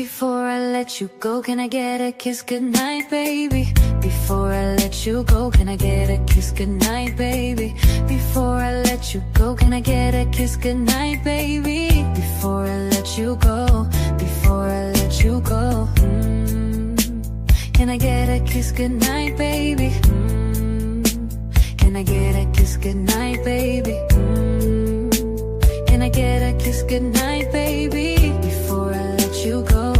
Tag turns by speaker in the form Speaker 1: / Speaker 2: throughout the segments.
Speaker 1: Before I let you go, can I get a kiss goodnight, baby? Before I let you go, can I get a kiss goodnight, baby? Before I let you go, can I get a kiss goodnight, baby? Before I let you go, before I let you go, can I get a kiss goodnight, baby? Can I get a kiss goodnight, baby? Can I get a kiss goodnight, baby? Before I let you go,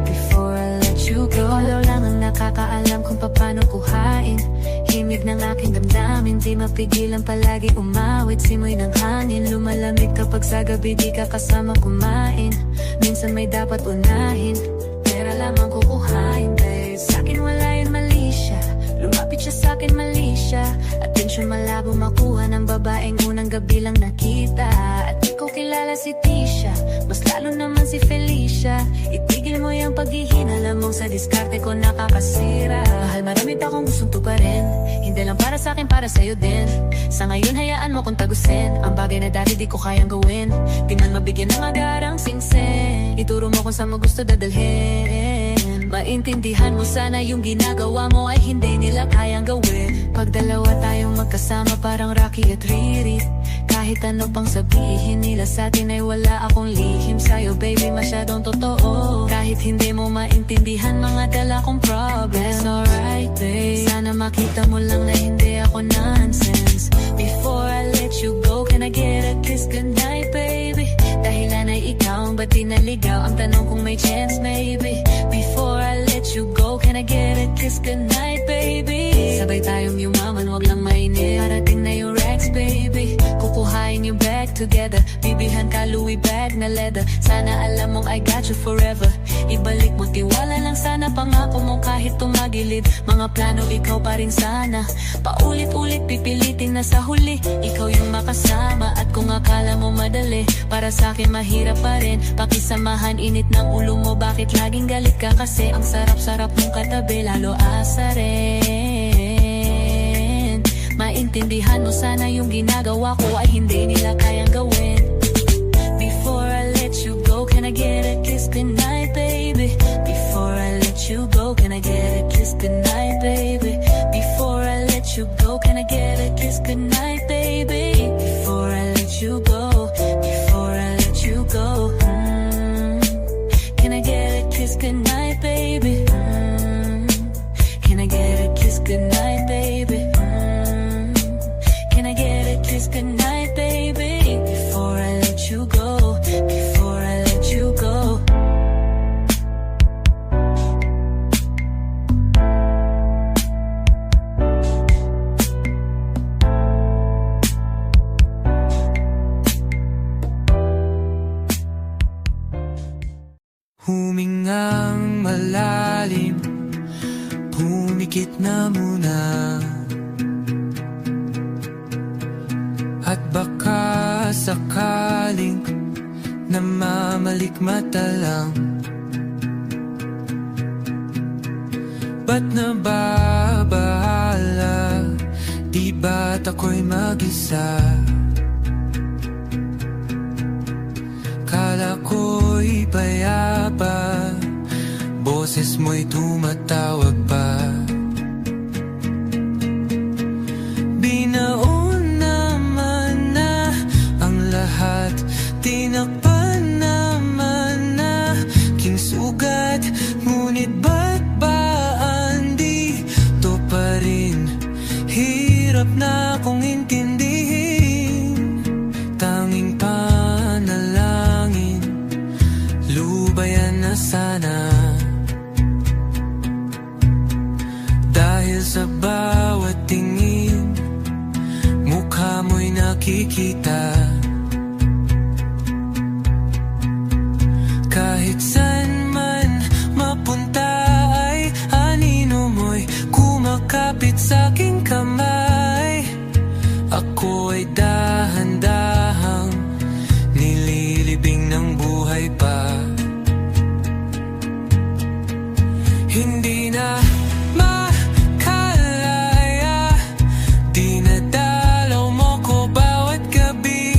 Speaker 1: before I let you go. Ikaw lang ang nakakaalam kung paano kuhain himig ng aking damdamin, di mapigilan palagi umawit. Simoy ng hangin, lumalamig kapag sa gabi di ka kasama kumain. Minsan may dapat unahin, pera lamang kukuhain, babe. Sa'kin wala yun mali siya, lumapit siya sa'kin mali siya. Atensyon malabo makuha ng babaeng unang gabi lang nakita. At di ko kilala si Tisha, mas lalo naman si Felicia. Itigil mo yung paghihina mong sa diskarte ko nakakasira. Mahal, marami pa akong gustong tuparin, hindi lang para sa'kin, para sa'yo din. Sa ngayon hayaan mo kong tagusin ang bagay na dati di ko kayang gawin. Di man mabigyan ng agarang singsing, ituro mo kung saan mo gusto dadalhin. Maintindihan mo sana yung ginagawa mo ay hindi nila kayang gawin. Pag dalawa tayong magkasama parang Rocky at Riri, kahit ano pang sabihin nila sa'tin ay wala akong lihim sa'yo, baby, masyadong totoo. Kahit hindi mo maintindihan mga dala kong problem, that's alright, babe. Sana makita mo lang na hindi ako nonsense. Before I let you go, can I get a kiss goodnight, baby? Dahilan ay ikaw ang ba't di naligaw, ang tanong kung may chance, maybe. Before I let you go, can I get a kiss goodnight, baby? Sabay tayong yumaman, wag lang mainit. Parating na yung Rex, baby. Kukuhain yung bag together, bibilhan ka Louis bag na leather. Sana alam mong I got you forever. Ibalik mo tiwala lang sana, pangako mong kahit tumagilid mga plano, ikaw pa rin sana. Paulit-ulit pipilitin na sa huli ikaw yung makasama. At kung akala mo madali, para sa'kin mahirap pa rin. Pakisamahan init ng ulo mo, bakit laging galit ka? Kasi ang sarap-sarap mong katabi, lalo asa rin. Maintindihan mo sana yung ginagawa ko ay hindi nila kayang gawin. Before I let you go, can I get a kiss goodnight, baby? Before I let you go, can I get a kiss goodnight, baby? Before I let you go, can I get a kiss goodnight, baby? Before I let you go, before I let you go, can I get a kiss goodnight, baby? Can I get a kiss goodnight, baby? Can I get a kiss goodnight, baby? Before I let you go, before I let you go.
Speaker 2: Humingang malalim, pumikit na muna, at baka sakaling namamalikmata lang. Ba't nababahala? Di ba't ako'y mag-isa? Kala ko'y payapa, boses mo'y tumatawag pa. Binaon naman na ang lahat, tinakpan naman na kinsugat. Ngunit ba't ba andito pa rin? Hirap na akong intindihin. Tanging panalangin, lubayan na sana. Dahil sa bawat tingin, mukha mo'y nakikita. Kahit saan man mapunta ay anino mo'y kumakapit sa'king kamay. Ako ay dahan-dahang nililibing ng buhay pa. Hindi na makalaya, dinadalaw mo ko bawat gabi.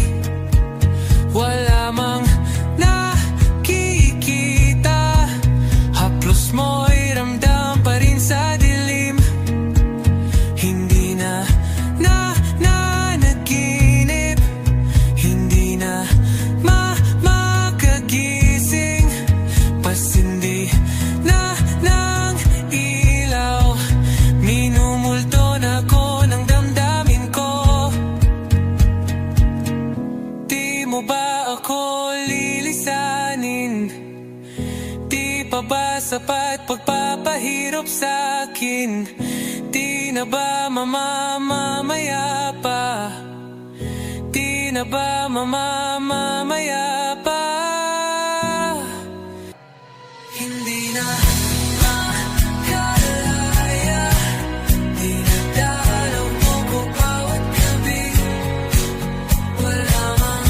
Speaker 2: Wala mang nakikita pa ba sapat pagpapahirap sa'kin? Di na ba mamamaya pa? Di na ba mamamaya pa? Hindi na makalaya, di na dalaw mo ko bawat gabi. Wala mang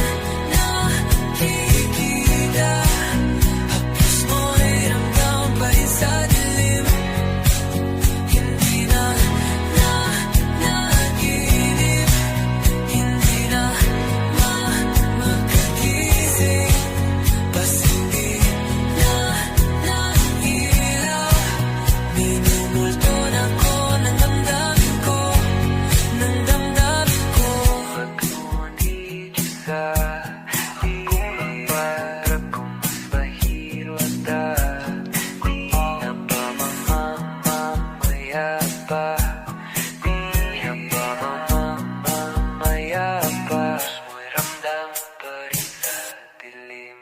Speaker 2: nakikita, hapos mo'y ramdam pa rin sa dilim. Hindi na naginip, hindi na makagising. Bas hindi na ilaw, minumulto na ko ng damdamin ko, ng damdamin ko. Pagkunit sa hirap kung mahiro at di na ba mamamaya pa? Di na ba mamamaya pa? Mo'y ramdam pa rin sa dilim.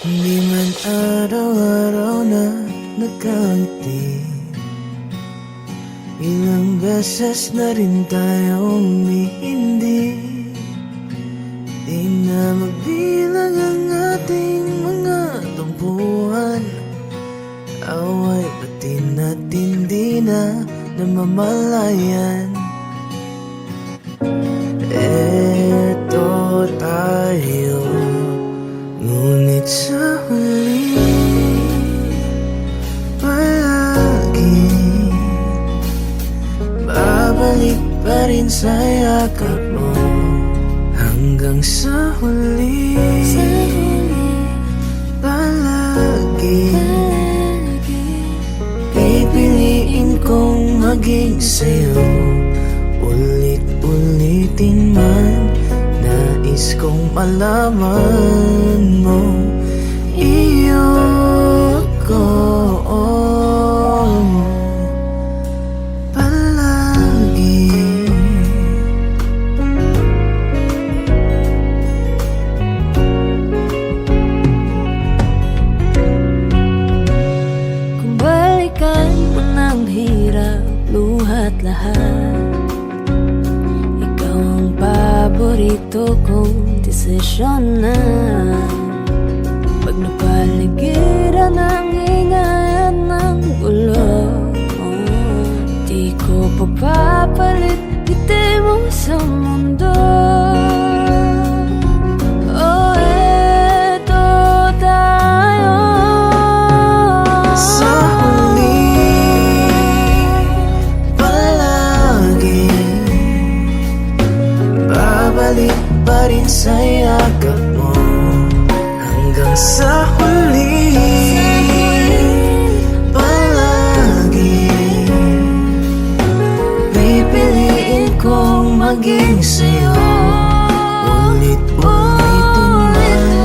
Speaker 3: Hindi man araw-araw na nagkangiti, ilang beses na rin tayong hindi. Di na mabilang ang ating mga tampuhan, away pati natin di na namamalayan. Eto tayo, ngunit sa huli palagi babalik pa rin sa yakap mo. Hanggang sa huli palagi pipiliin kong maging sa'yo. Ulit-ulitin man, nais kong malaman mo, iyo ko palagi.
Speaker 1: Kung balikan mo ng hirap, luhat lahat, ikaw ang paborito kong desisyon na. Pag napaligiran ang ingay ng gulo, di ko papapalit ngiti mo sa mundo. Oh, eto tayo.
Speaker 3: Sa huli palagi babalik pa rin sa yakap mo. Hanggang sa huli palagi pipiliin kong maging sa'yo. Ulit-ulitin man,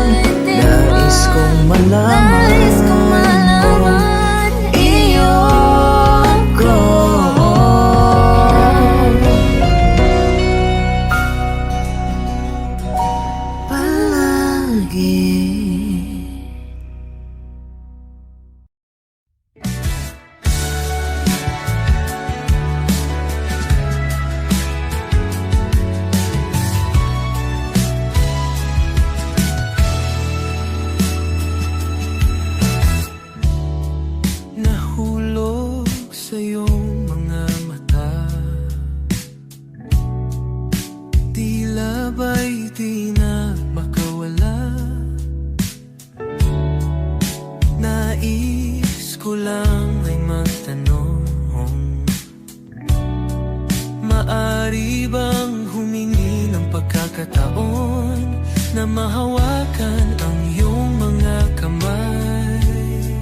Speaker 3: nais kong malaman, iyo ko palagi.
Speaker 2: Nahulog sa iyong mga mata, tila ba'y di na makawala. Nais ko lang ay magtanong, maari bang humingi ng pagkakataon na mahawakan ang iyong mga kamay?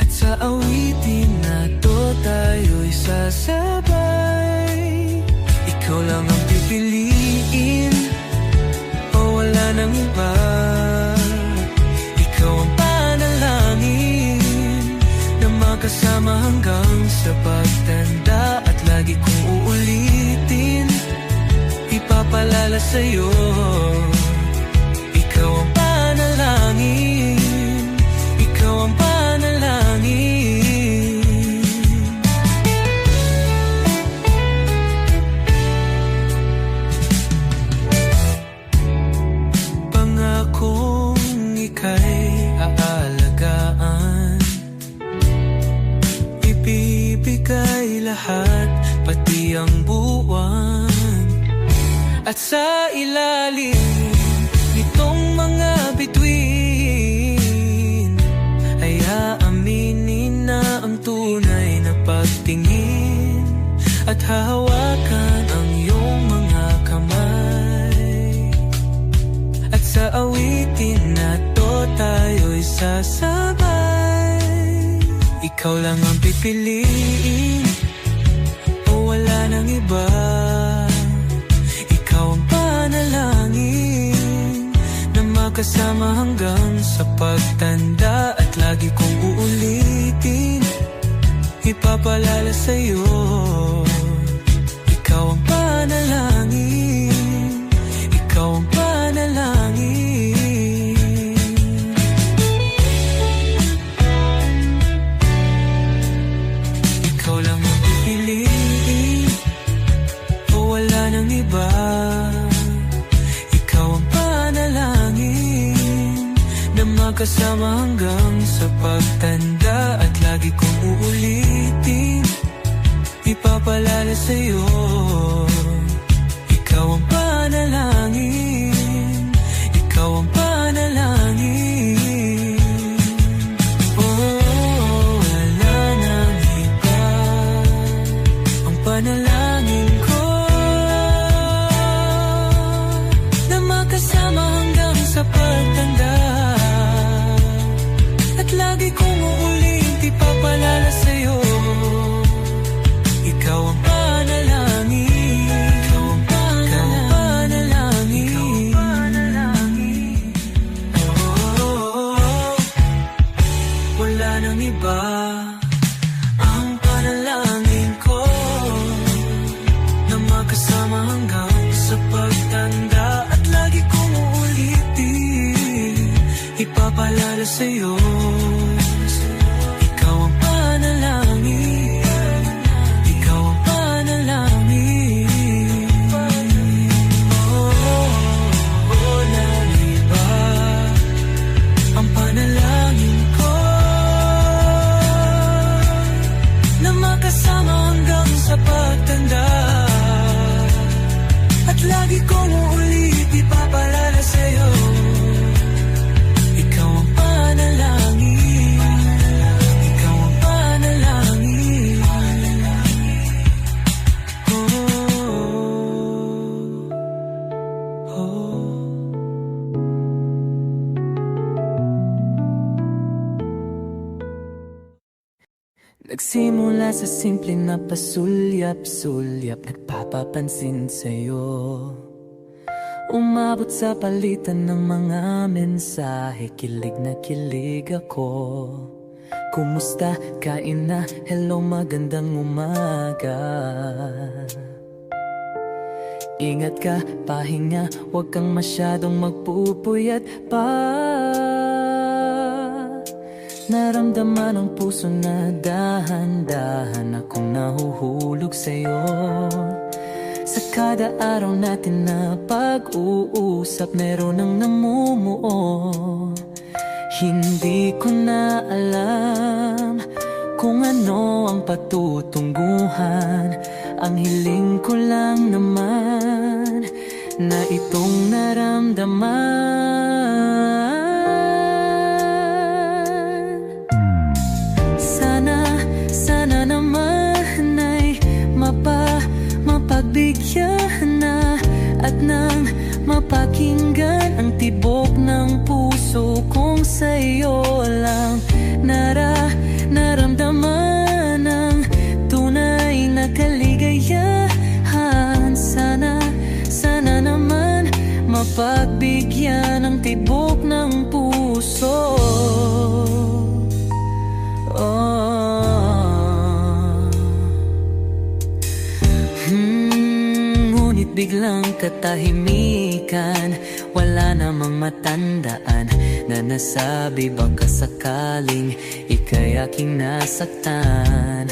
Speaker 2: At sa awitin na to tayo'y sasabay. Ikaw lang ang pipiliin ng iba. Ikaw ang panalangin na makasama hanggang sa pagtanda. At lagi kong uulitin, ipapalala sa'yo. Ikaw ang panalangin, ikaw ang panalangin. Pangakong ika'y aalagaan, ibibigay lahat, pati ang buwan. At sa ilalim nitong mga bituin ay aaminin na ang tunay na pagtingin. At hahawakan ang iyong mga kamay. At sa awitin na to tayo'y sasabay. Ikaw lang ang pipiliin, o wala nang iba. Ikaw ang panalangin na makasama hanggang sa pagtanda. At lagi kong uulitin, ipapalala sa'yo. Ikaw ang panalangin, ikaw ang panalangin. Ikaw lang ang pipiliin, o wala nang iba. Ikaw ang panalangin na makasama hanggang sa pagtanda. At lagi kong uulitin, ipapalala sa'yo. Ikaw ang panalangin, ikaw ang panalangin. Oh, wala nang iba. Ang panalangin ko na makasama hanggang sa pagtanda. At lagi kong uulit, ipapalala sa'yo. Ikaw ang panalangin, ikaw ang panalangin, ikaw ang panalangin. Oh, wala nang iba. Ang panalangin ko na makasama hanggang sa pagtanda. At lagi kong uulitin, ipapalala sa'yo. Ikaw ang panalangin, ikaw ang panalangin. Oh, wala nang iba. Ang panalangin ko na makasama hanggang sa pagtanda. At lagi kong uulit, ipapalala sa'yo. Ikaw ang panalangin, ikaw ang panalangin. Oh, oh. Nagsimula sa simple na pasulyap-sulyap, nagpapapansin sa'yo. Umabot sa palitan ng mga mensahe, kilig na kilig ako. Kumusta? Kain na? Hello, magandang umaga. Ingat ka, pahinga, huwag kang masyadong magpupuyat pa. Naramdaman ang puso na dahan-dahan akong nahuhulog sa'yo. Sa kada araw natin na pag-uusap, meron ang namumuo. Hindi ko na alam kung ano ang patutunguhan. Ang hiling ko lang naman na itong naramdaman. Sana naman ay mapagbigyan na at nang mapakinggan ang tibok ng puso kong sa'yo lang naramdaman ang tunay na kaligayahan. Sana naman mapagbigyan ng tibok ng puso. Ngunit biglang katahimikan, wala namang matandaan na nasabi baka sakaling ika'y aking nasaktan.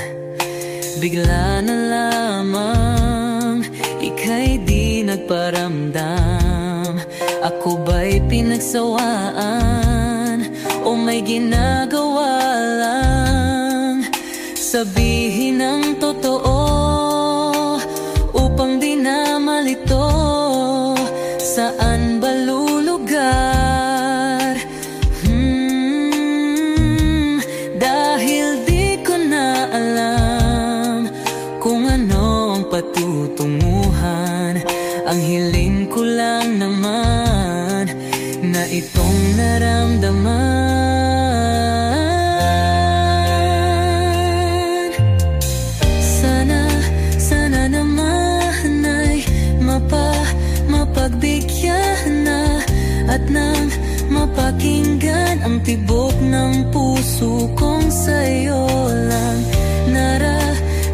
Speaker 2: Bigla na lamang ika'y di nagparamdam. Ako ba'y pinagsawaan o may ginagawa lang? Sabihin ang totoo upang di na malito. Saan ba lulugar? Dahil di ko na alam kung ano ang patutunguhan. Ang hiling ko lang naman na itong naramdaman. Sana naman ay mapagbigyan na at nang mapakinggan ang tibok ng puso kong sa'yo lang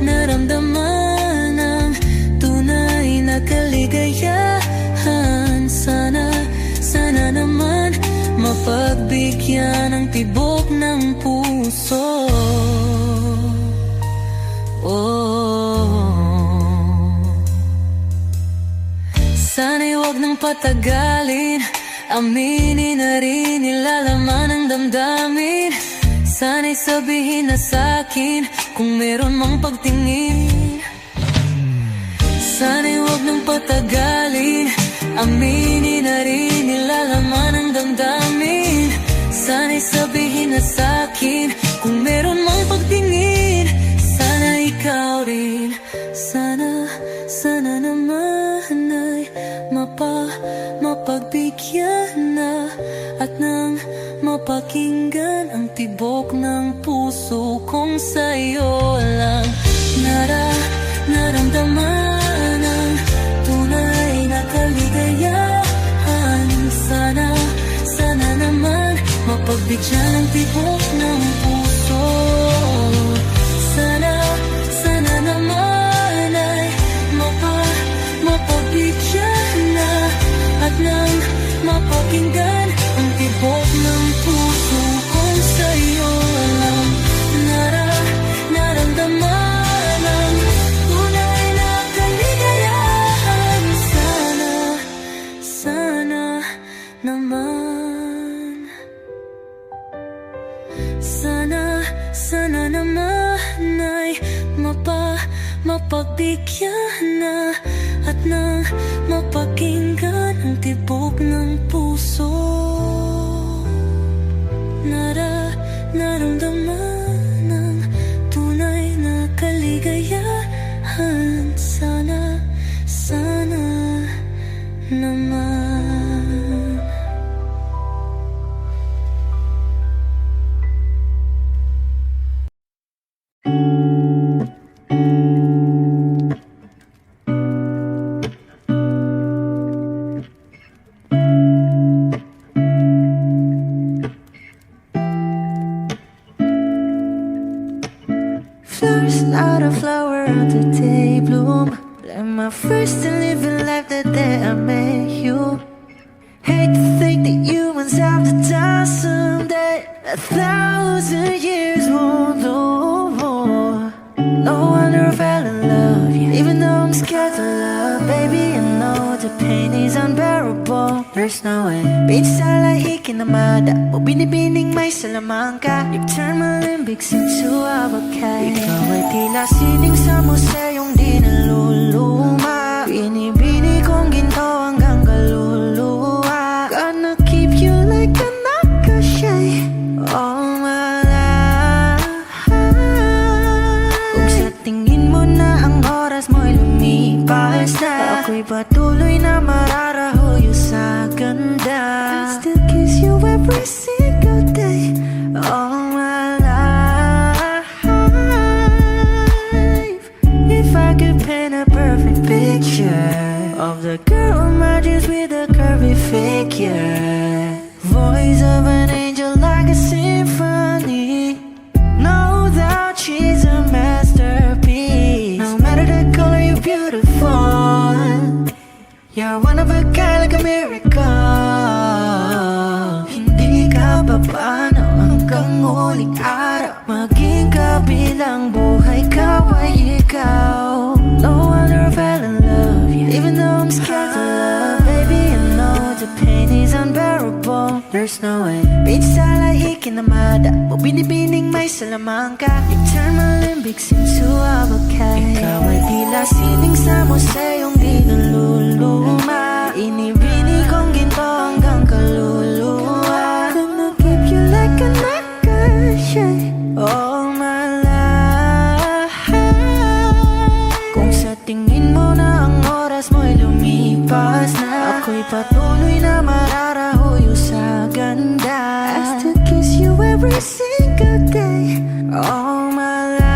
Speaker 2: naramdaman ang tunay na kaligayahan. Sana naman mapagbigyan ang tibok ng puso. Sana'y huwag nang patagalin, aminin na rin nilalaman ng damdamin. Sana'y sabihin na sa'kin kung meron mang pagtingin. Sana'y huwag nang patagalin, aminin na rin nilalaman ng damdamin. Sana'y sabihin na sa'kin kung meron mang pagtingin. Sana ikaw rin, sana naman ay mapagbigyan na at nang mapakinggan ang tibok ng puso kong sa'yo lang naramdaman ang tunay na kaligayahan. Sana naman mapagbigyan ang tibok ng puso. Sana naman ay mapagbigyan na at nang mapakinggan ang tibok ng puso kong sa'yo lang naramdaman ang tunay na kaligayahan. Sana naman, sana naman ay mapagbigyan na at nang mapakinggan ang tibok ng puso. Naramdaman ang tunay na kaligayahan. Sana naman.
Speaker 3: Flowers, not a flower on the day bloom. Like my first and living life the day I met you. Hate to think that humans have the time someday. 1,000 years won't know. No wonder I fell in love, yeah. Even though I'm scared to love, baby, I know the pain is unbearable. There's no way Pinsan lahi kinamada o binibining may salamangka. You've turned my limbics into a bouquet. Ikaw ay tila sining sa museyong di naluluma. Binibini kong ginto hanggang kaluluwa. Gonna keep you like a nakashay all my life. Kung sa tingin mo na ang oras mo'y lumipas na, ako'y patuloy na mararahuyo sa ganda. I'll still kiss you every single day all my life. If I could paint a perfect picture, voice of an angel like a symphony. No doubt she's a masterpiece. No matter the color, you're beautiful. You're one of a kind, like a miracle. Hindi ka papaano hanggang huling araw. Maging kabilang buhay ka ay ikaw. No wonder I fell in love, yeah. Even though I'm scared to love, baby, I know the pain is unbearable. There's no way Pinsala ikinamada mo binibining may salamangka. You turn my limbics into abakay. Ikaw ay tila sining sa museyong di naluluma. Inibini kong ginto hanggang kaluluwa. Gonna keep you like a necklace all my life. Kung sa tingin mo na ang oras mo'y lumipas na, ako'y patuloy na mararahuyo sa ganda. I still kiss you every single day all my life.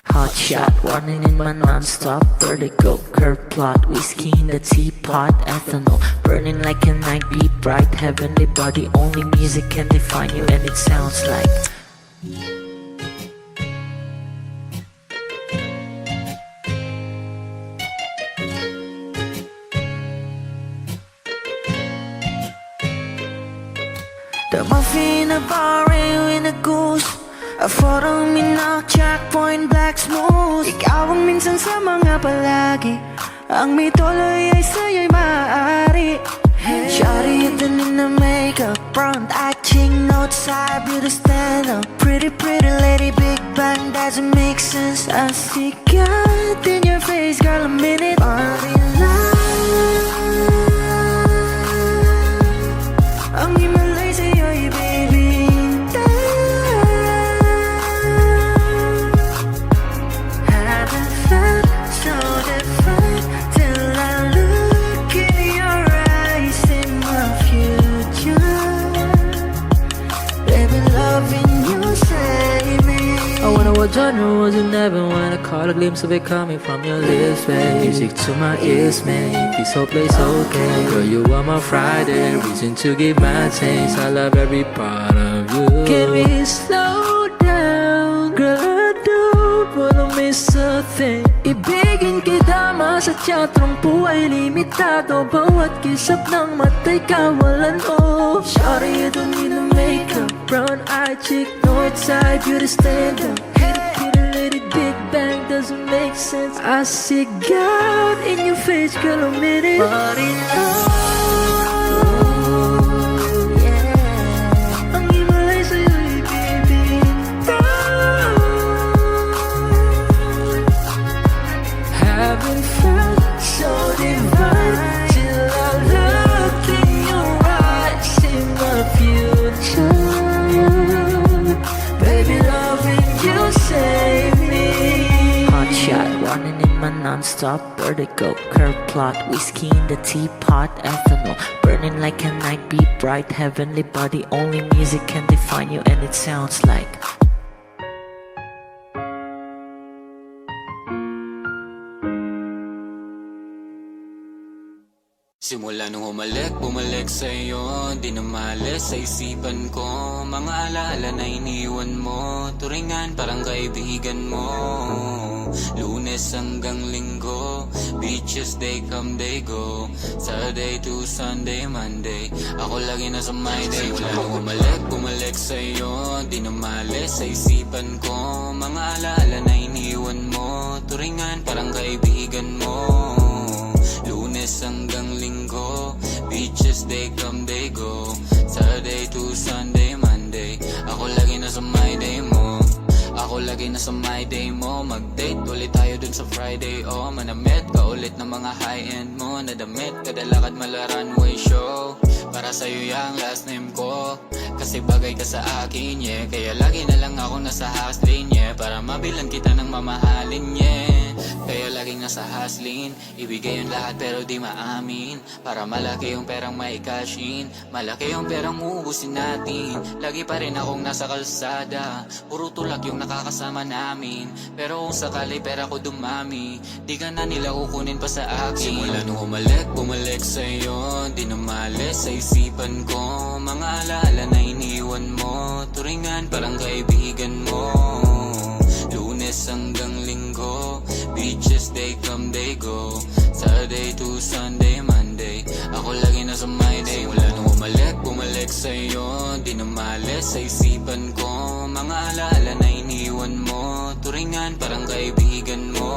Speaker 2: Hot shot, running in my non-stop vertigo. Curve plot, whiskey in the teapot, ethanol burning like a night, be bright, heavenly body. Only music can define you, and it sounds like
Speaker 3: The muffin, a bar, in a goose. A photo, minak, checkpoint, black smooth. Ikaw ang minsan sa mga palagi. Ang may tuloy ay sa'yo'y maaari. Shawty, ito in the makeup, front acting, outside, beauty stand up. Pretty, pretty lady, big bang, doesn't make sense. I see God in your face, girl, a minute. Body love. Ang himalay sa'yo'y baby. Haven't felt so different till I look in your eyes, in my future. Baby, loving you save me.
Speaker 2: I wonder what genre was in heaven when I caught a glimpse of it coming from your lips, babe. Music to my ears, man. This whole place okay. Girl, you are my Friday, reason to give my taste. I love every part of you. Can we slow down? Girl, I don't wanna miss a thing. Ibigin kita, masadya trangpo ay limitado. Bawat kisap ng mata'y kawalan, oh. Shawty, you don't need no makeup. Brown-eyed chick, north-side, beauty stand-up. Pretty lady, big bang, doesn't make sense. I see God in your face, girl, a minute. Body love, yeah. Ang himalay sa'yo'y baby. Haven't felt so divine till I look in your eyes, in my future. Baby, loving you save me. Hot shot, running in my non-stop vertigo. Curve plot, whiskey in the teapot, ethanol burning like a night, be bright, heavenly body. Only music can define you, and it sounds like
Speaker 4: Simula nung bumalik sa'yo, di na maalis sa isipan ko. Mga alaala na iniwan mo, turingan parang kaibigan mo. Lunes hanggang linggo, beaches they come they go. Saturday to Sunday, Monday, ako lagi nasa my day. Simula nung bumalik sa'yo, di na maalis sa isipan ko. Mga alaala na iniwan mo, turingan parang kaibigan mo. Lunes hanggang linggo, beaches they come they go. Saturday to Sunday, Monday, ako lagi nasa my day mo. Ako lagi nasa my day mo. Mag-date ulit tayo dun sa Friday, oh. Manamit ka ulit ng mga high-end mo. Nadamit, kada lakad mala runway show. Para sa'yo yung last name ko, kasi bagay ka sa akin, yeah. Kaya lagi na lang ako nasa house lane, yeah. Para mabilan kita ng mamahalin, yeah. Kaya lagi laging nasa haslin. Ibigay yung lahat pero di maamin, para malaki yung perang may cash in. Malaki yung perang uubusin natin, lagi pa rin akong nasa kalsada. Puro tulak yung nakakasama namin, pero kung sakali pera ko dumami, di ka na nila kukunin pa sa akin. Simula nung bumalik sa'yo, di na malis sa isipan ko. Mga alaala na iniwan mo, turingan parang kaibigan mo. Lunes hanggang linggo, beaches they come they go. Saturday to Sunday, Monday, ako lagi nasa my day. Simula nung bumalik sa'yo, di na malis sa isipan ko. Mga alaala na iniwan mo, turingan parang kaibigan mo.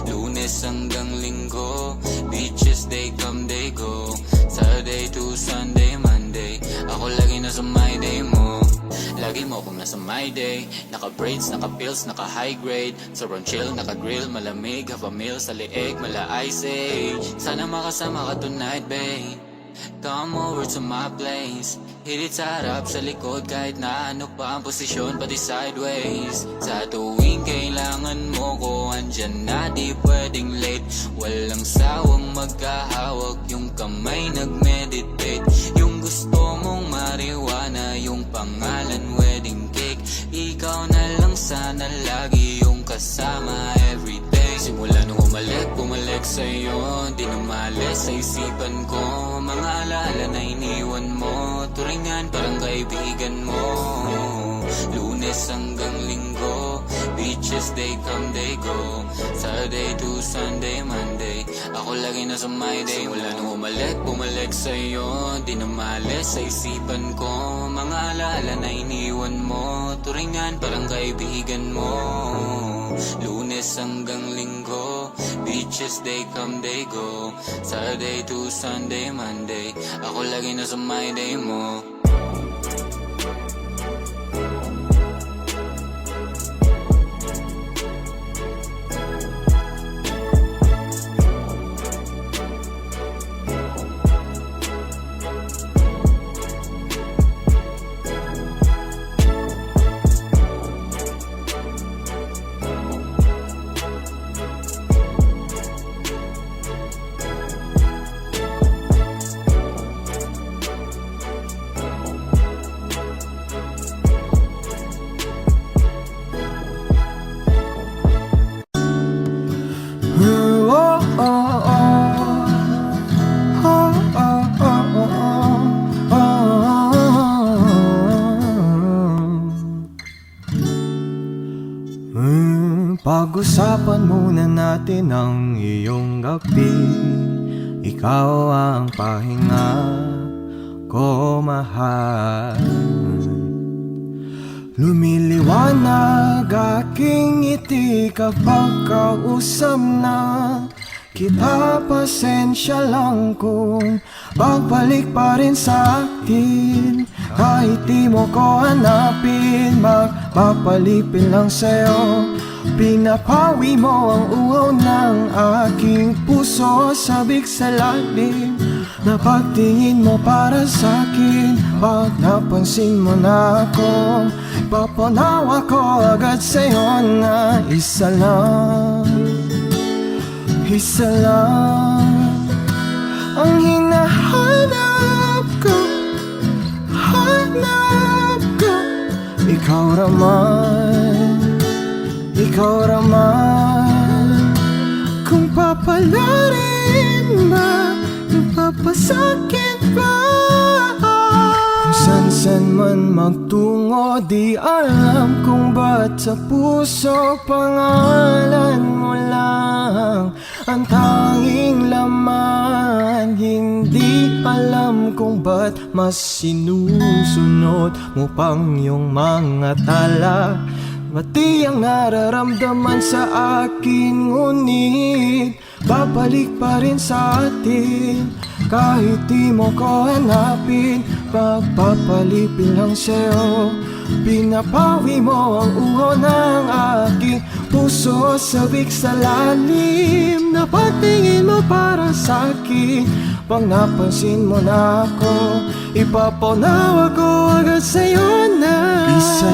Speaker 4: Lunes hanggang linggo, beaches they come they go. Saturday to Sunday, Monday, ako lagi nasa my day mo. Lagi mo kung nasa my day, naka-braids, naka-pills, naka-high grade. Sobrang chill, naka-grill, malamig, half a meal sa leeg, mala ice age. Sana makasama ka tonight, babe. Come over to my place, hit it sa harap, sa likod, kahit na ano pa ang posisyon, pati sideways. Sa tuwing kailangan mo ko, andyan na, di pwedeng late. Walang sawang magkahawak, yung kamay nag-meditate. Yung gusto mong marijuana, yung pangalan wedding cake. Ikaw na lang sana lagi yung kasama everyday. Simula nung bumalik sa'yo, di na malis sa isipan ko. Mga alaala na iniwan mo, turingan parang kaibigan mo. Lunes hanggang linggo, beaches they come they go. Saturday to Sunday, Monday, ako lagi nasa my day. Simula nung bumalik sa'yo, di na malis sa isipan ko. Mga alaala na iniwan mo, turingan parang kaibigan mo. Lunes hanggang linggo, beaches they come they go. Saturday to Sunday, Monday, ako lagi nasa my day mo.
Speaker 5: Pag-usapan muna natin ang iyong gabi. Ikaw ang pahinga ko, mahal. Lumiliwanag aking ngiti kapag kausap na kita. Pasensya lang kung pagbalik pa rin sa akin. Kahit di mo ko hanapin, magpapalipin lang sa'yo. Pinapawi mo ang uhaw ng aking puso, sabik sa lalim na pagtingin mo para sa'kin. Pag napansin mo na ako, papanawa ko agad sa'yo na isa lang ang hinahanap ko, hanap ko. Ikaw raman, kung papalarin ba, kung papasakit ba. Kung san man magtungo, di alam kung ba't sa puso pangalan mo lang ang tanging laman. Hindi alam kung ba't mas sinusunod mo pang yung mga tala. Mati ang nararamdaman sa akin, ngunit babalik pa rin sa atin. Kahit di mo ko hanapin, pagpapalipin lang sa'yo. Pinapawi mo ang uho ng aking puso, sabik sa lalim na pagtingin mo para sa'kin. Pag napansin mo na ako, ipapanawa ko agad sa'yo na isa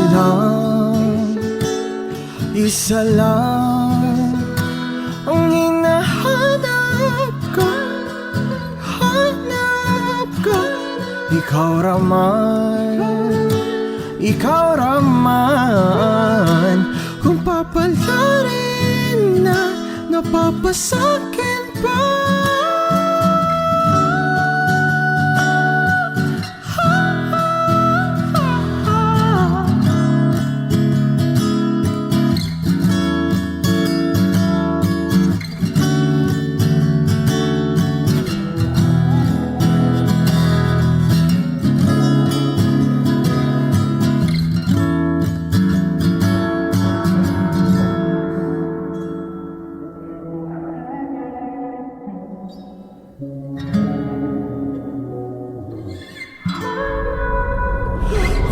Speaker 5: lang ikaw raman kung papalarin na napapasakin pa.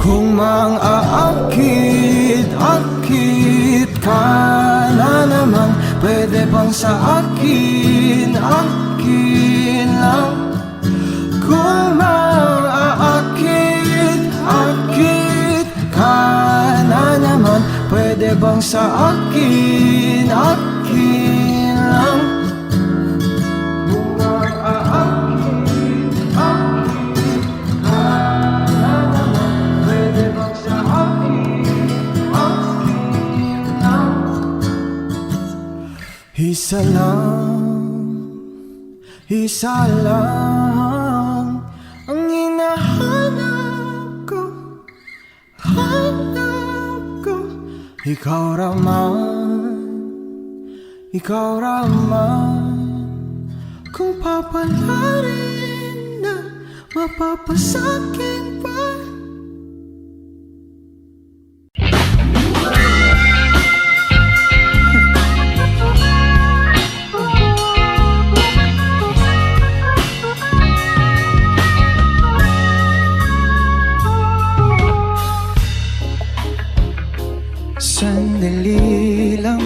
Speaker 5: Kung mang-aakit-akit ka na naman, pwede bang sa akin lang? Kung mang-aakit-akit ka na naman, pwede bang sa akin lang? Isa lang ang hinahanap ko, ikaw raman kung papalarin na mapapasakin pa. Sandali lang,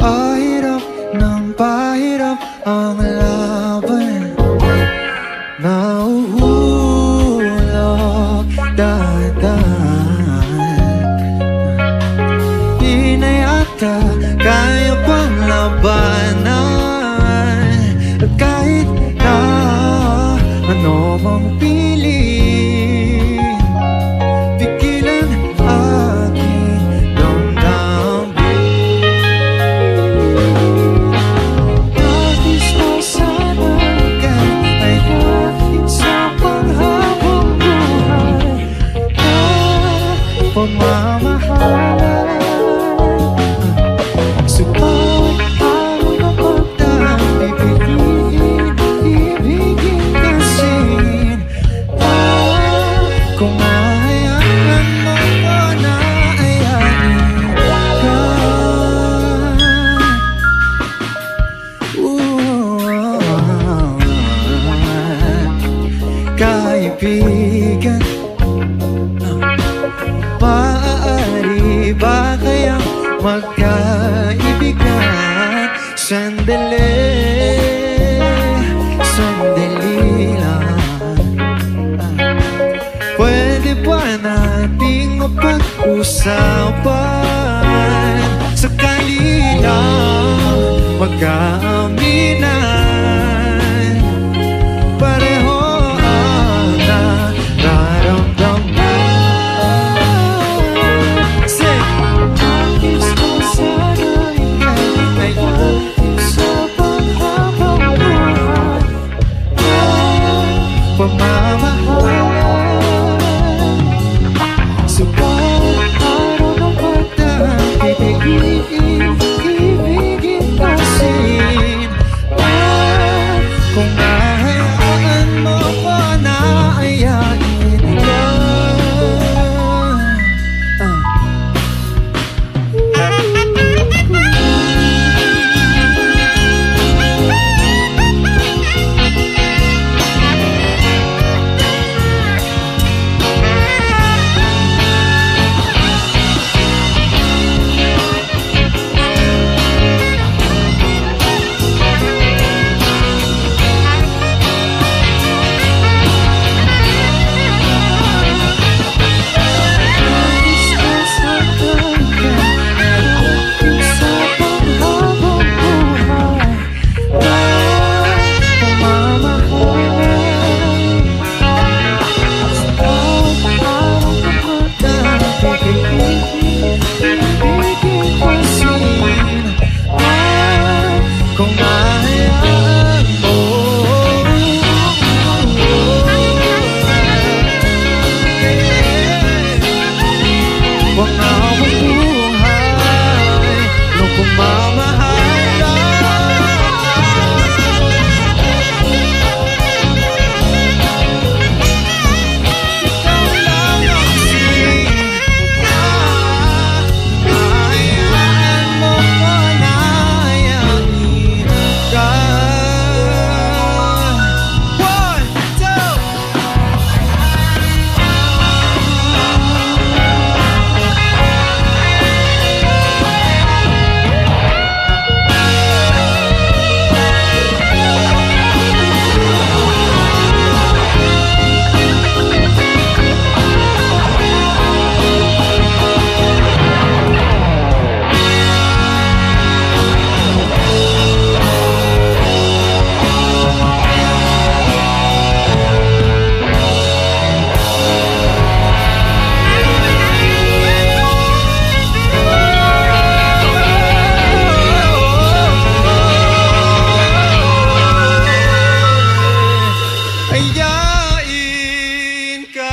Speaker 5: pahirap ng pahirap ang laban, nahuhulog dadan. Di na yata kaya pang labanan, at kahit na ano mang piling, pigilan aking damdamin. Nais ko sana ay natin sa panghabang buhay na pagmamahalan. Subalit araw na pagdaan, ibigin kasin. Kung mahayaan mo ko na ayain ka, kaibigan, maaari ba kayang magkaibigan? Sandali lang, pwede ba nating mapag-usapan? Sakali lang magkaaminan, pareho ang nararamdaman. Say, nais ko sana ikaw ay natin sa panghabang buhay na pamamahalan. Subalit araw ng pagdaan, ibigin kasin. mahala. Ikaw lang ang sinta. Hayaan mo ko na yain ka. One, two. Ayain ka.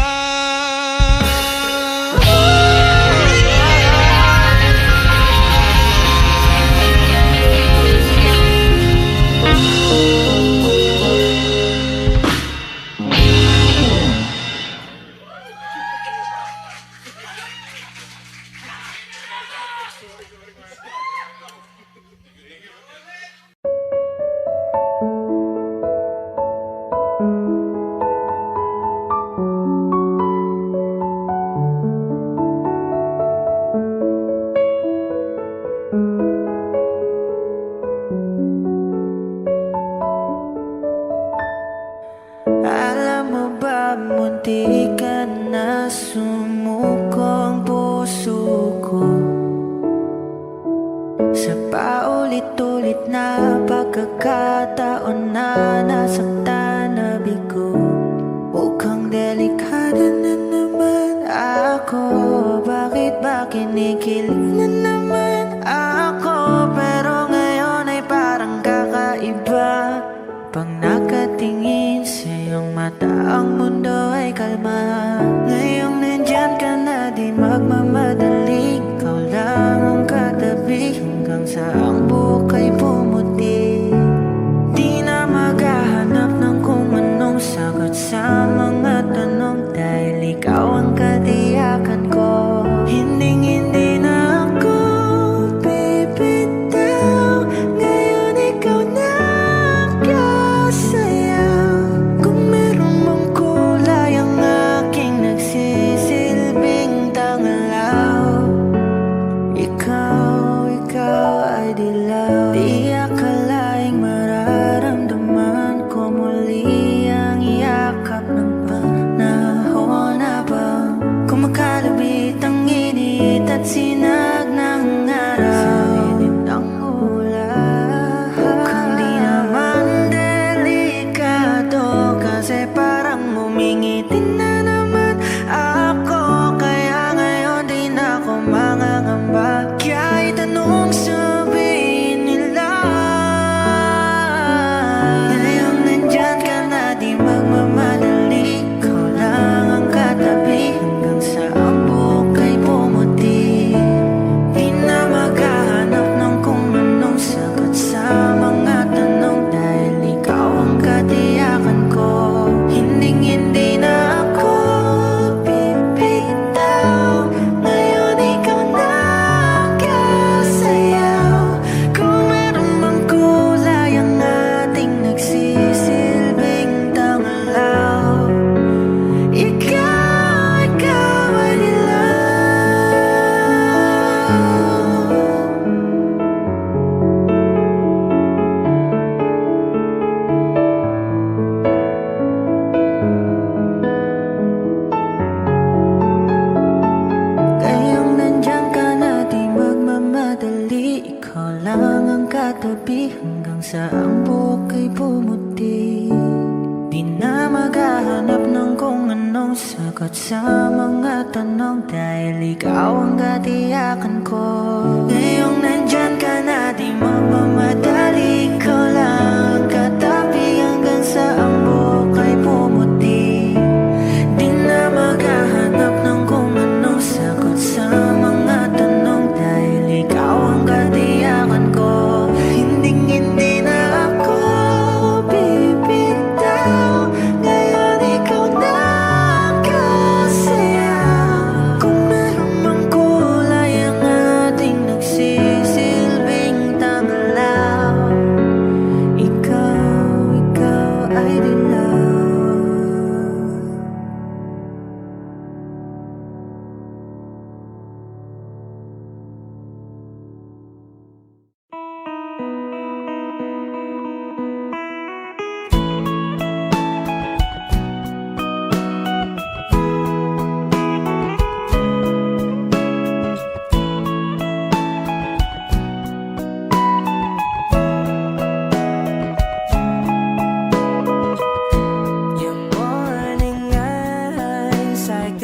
Speaker 3: Alam mo ba, munti ka na sumuko ang puso ko sa paulit-ulit na pagkakataon na nasaktan na bigo. Mukhang delikado na naman ako. Bakit ba kinikilig na naman ako? Pero ngayon ay parang kakaiba. Pag nakatingin sa iyong mata, ang mundo ay kalma. Ngayong nandyan ka na, di magmamadali. Ikaw lang ang katabi hanggang sa ang buhok ay pumuti. Di na maghahanap ng kung anong sagot sa mga tanong, dahil ikaw ang katiyakan ko. Hindi na ako bibitaw. Ngayon ikaw na kasayaw. Kung meron mang kulay ang aking nagsisilbing tangalaw, ikaw ay dilaw. Di akalaing mararamdaman ko muli ang yakap ng panahon habang kumakalabit ang init at sinag ng araw sa ilim ng ulan. Mukhang di naman delikado, kasi parang umingitin na naman ako. Kaya ngayon di na ako mangangamba. Kahit anong sabihin nila, ngayong nandyan ka na, di magmamadali. Ikaw lang ang katabi hanggang sa ang buhok ay pumuti. Di na maghahanap ng kung anong sagot sa mga tanong, dahil ikaw ang katiyakan ko. Hindi na ako bibitaw. Ngayon ikaw na kasayaw. Kung meron mang kulay ang ating nagsisilbing tangalaw, ikaw ay dilaw. Ngayong nandyan ka na, di magmamadali. Ikaw lang ang katabi hanggang sa ang buhok ay pumuti. Di na maghahanap ng kung anong sagot sa mga tanong, dahil ikaw ang katiyakan ko. Ngayong nandyan ka na, di magmamadali. Ikaw lang ang katabi hanggang sa ang buhok ay pumuti. Di na maghahanap ng kung anong sagot sa mga tanong, dahil ikaw ang katiyakan ko.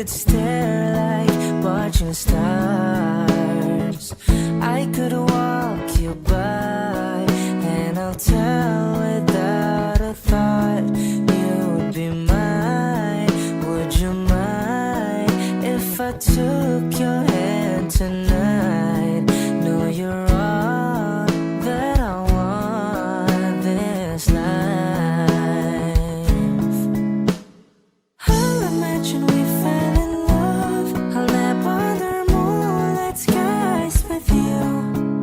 Speaker 3: could stare like watching stars. I could walk you by, and I'll tell without a thought you'd be mine. Would you mind if I took your hand tonight? No, you're all that I want this life. I'll imagine we fell in love. I'll nap under moonlit skies with you.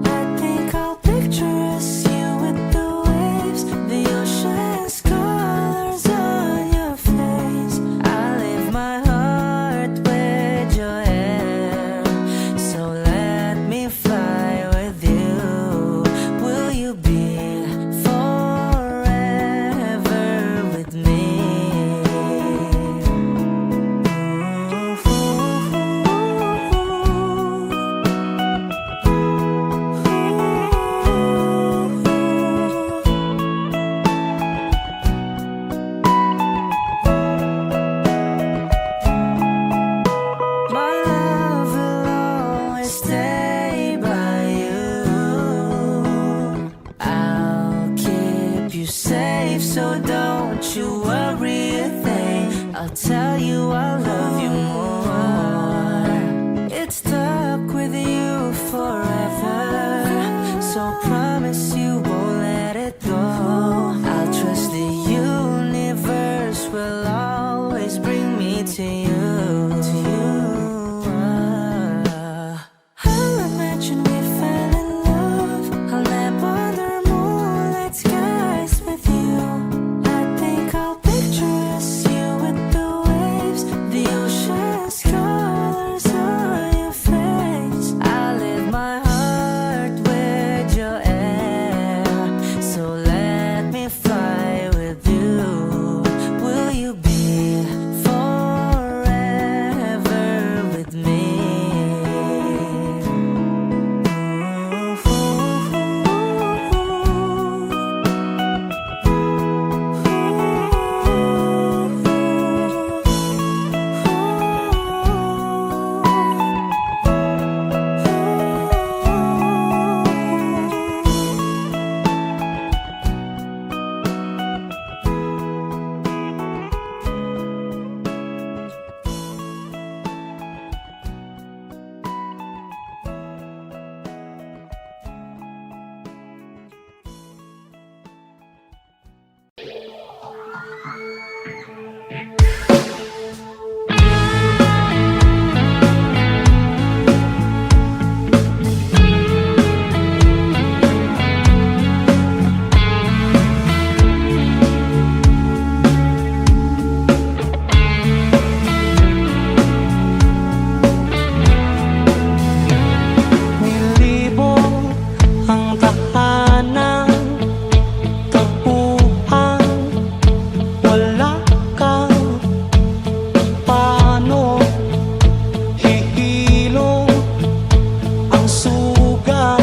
Speaker 3: I think I'll picture us, you with the waves, the ocean's colors on your face. I leave my heart with your hair, so let me fly with you. Will you be forever with me? My love will always stay by you. I'll keep you safe, so don't you worry a thing. I'll tell you I love you more. It's stuck with you forever, so promise you won't let it go. I'll trust the universe will always bring me to you. I'll imagine we fell in love. I'll nap under moonlit skies with you. I think I'll picture us, you with the waves, the ocean's colors on your face. I live my heart with your air, so let me fly with you. Will you be forever with me?
Speaker 6: Nilibo ang tahanan, tapuan, wala kang paano hihilo ang sugat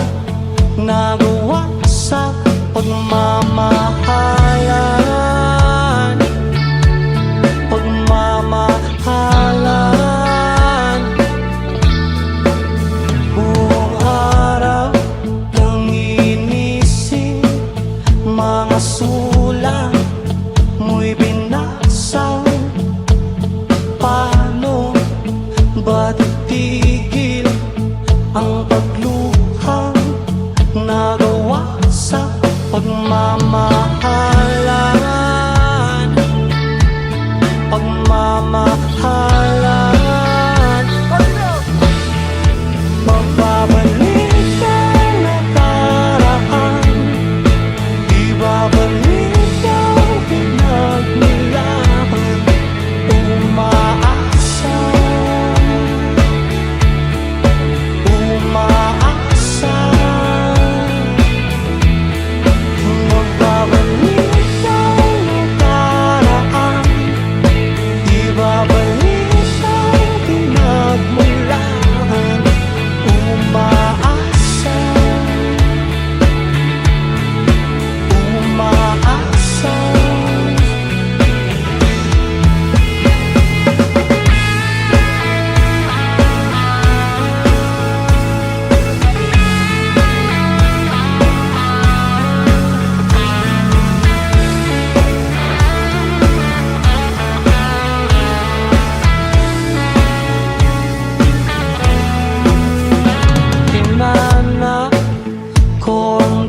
Speaker 6: nagawa sa pagmamahalan, pagmamahalan. Buong araw nang inisip, mga sulat mo'y binasa. Paano ba titigil ang pagluha nagawa sa pagmamahalan, pagmamahalan? Magbabalik ang nakaraan, ibabalik ang pinagnilahan. Umaasa, umaasa. Magbabalik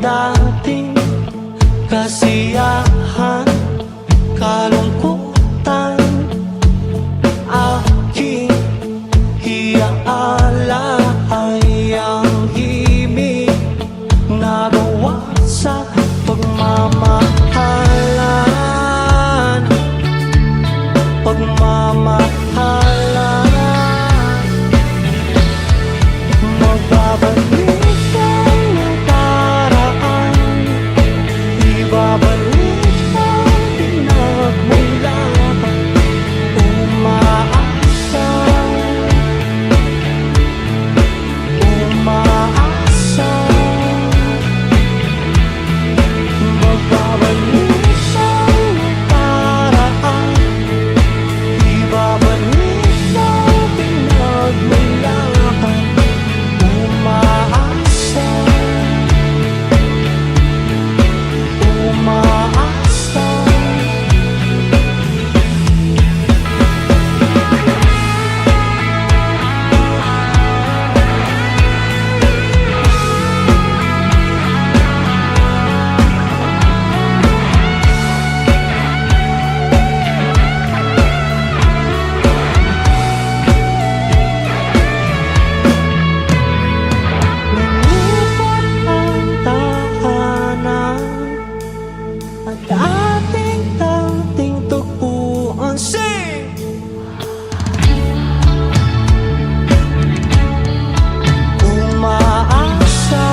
Speaker 6: dating kasiyahan, kalungkutan, aking iaala ay ang himig na gawa sa pagmamahalan, pagmamahalan. Magbabalik ang nakaraan, ibabalik ang pinagmulan. Umaasa, umaasa. Magbabalik ang nakaraan, ibabalik ang pinagmulan. Umaasa, umaasa. Nilipat ang tahanan at ating dating tagpuan. Sing! Umaasa,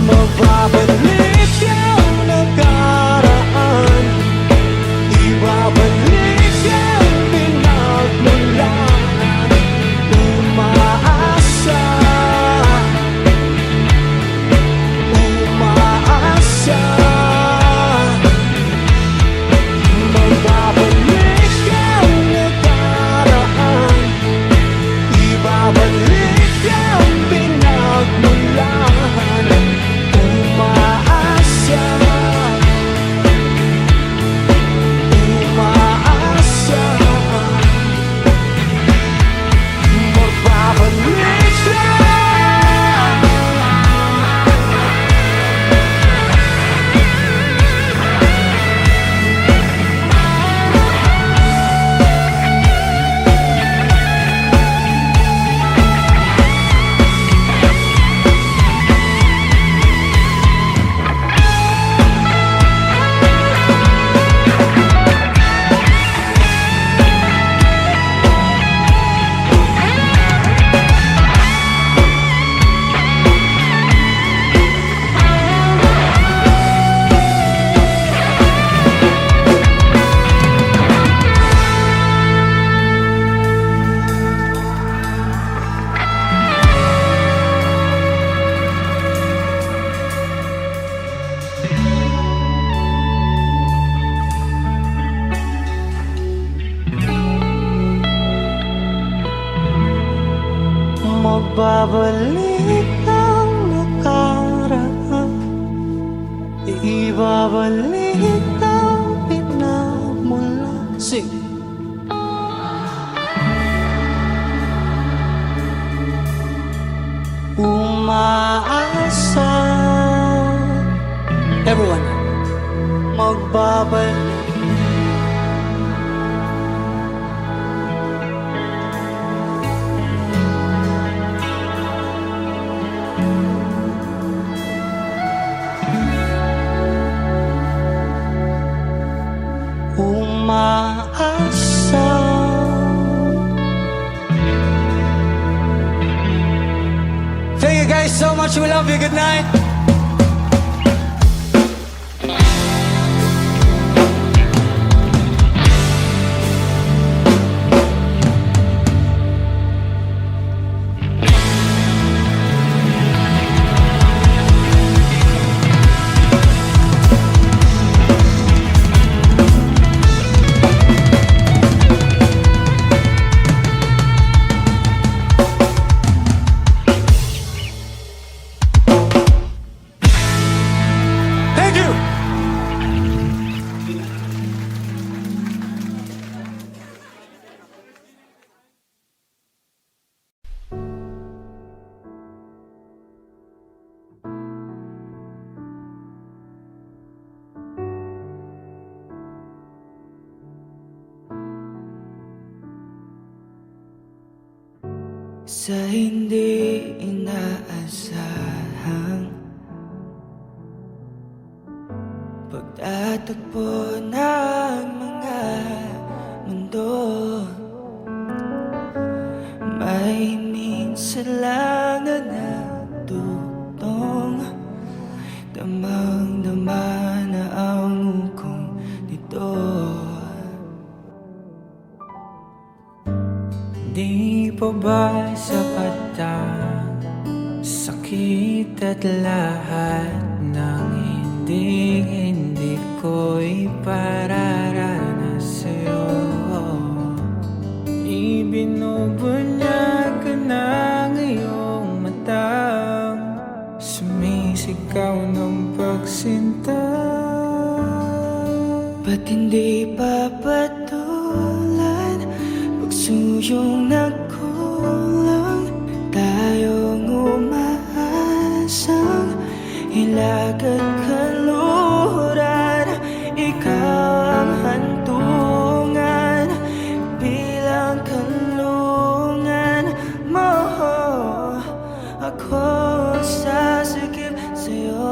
Speaker 6: mababalik ang nakaraan, ibabalik ang pinagmulan. Umaasa, umaasa. Magbabalik ang nakaraan, ibabalik ang pinagmulan. Umaasa, umaasa. Magbabalik magbabalik ang nakaraan, ibabalik ang pinagmulan. Sing! Umaasa, everyone, magbabalik. Umaasa. Thank you guys so much. We love you. Good night.
Speaker 3: sa hindi inaasahang pagtatagpo ng mga mundo. May minsan lang na natutong damang-dama na ang ukong nito. Di pa ba sapat ang sakit at lahat ng hindi ko ipararanas sa'yo? Ibinubunyag ka ng iyong matang sumisigaw ng pagsinta. Ba't hindi papatulan pagsuyong nagkulang? Tayong umaasang hilag at kaluhuran. Ikaw ang hantungan bilang kanlungan mo. Ako sasikip sa'yo.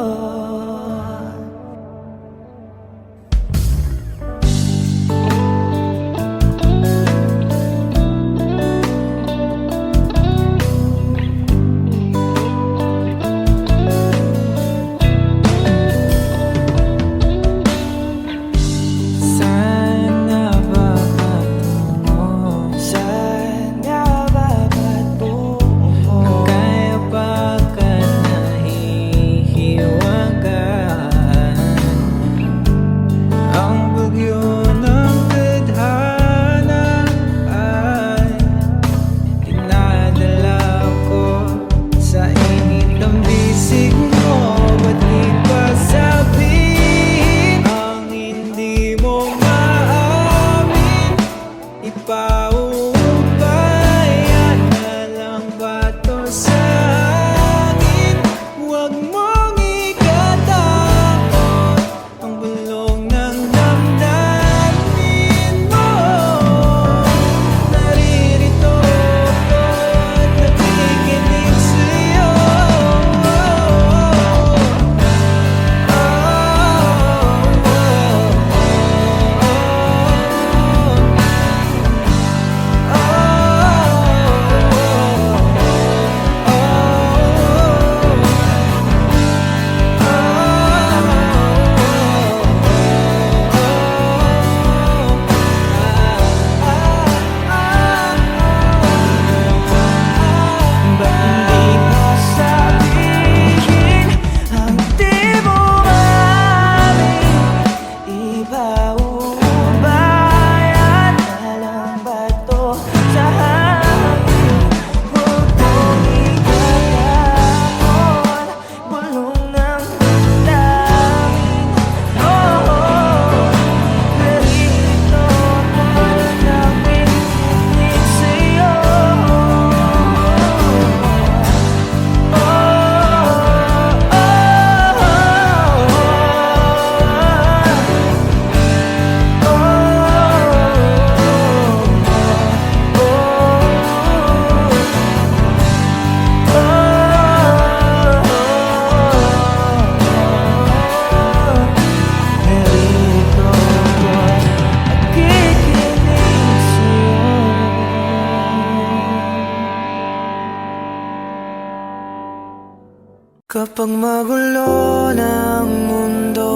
Speaker 3: Kapag magulo ng mundo,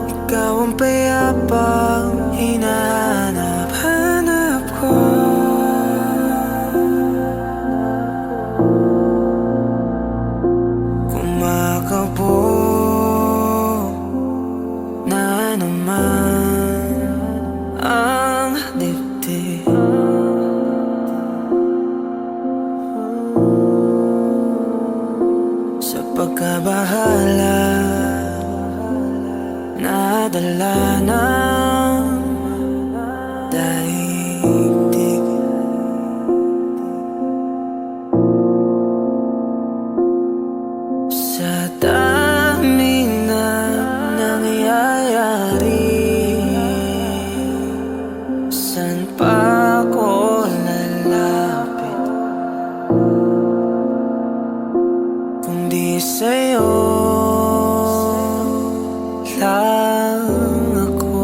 Speaker 3: ikaw ang payapang hinahanap-hanap ko. Kumakabo na naman ang dibdib. Sa pagkabahala, nadala ng daigdig. Sa dami na nangyayari, saan pa ako lalapit? sa'yo lang ako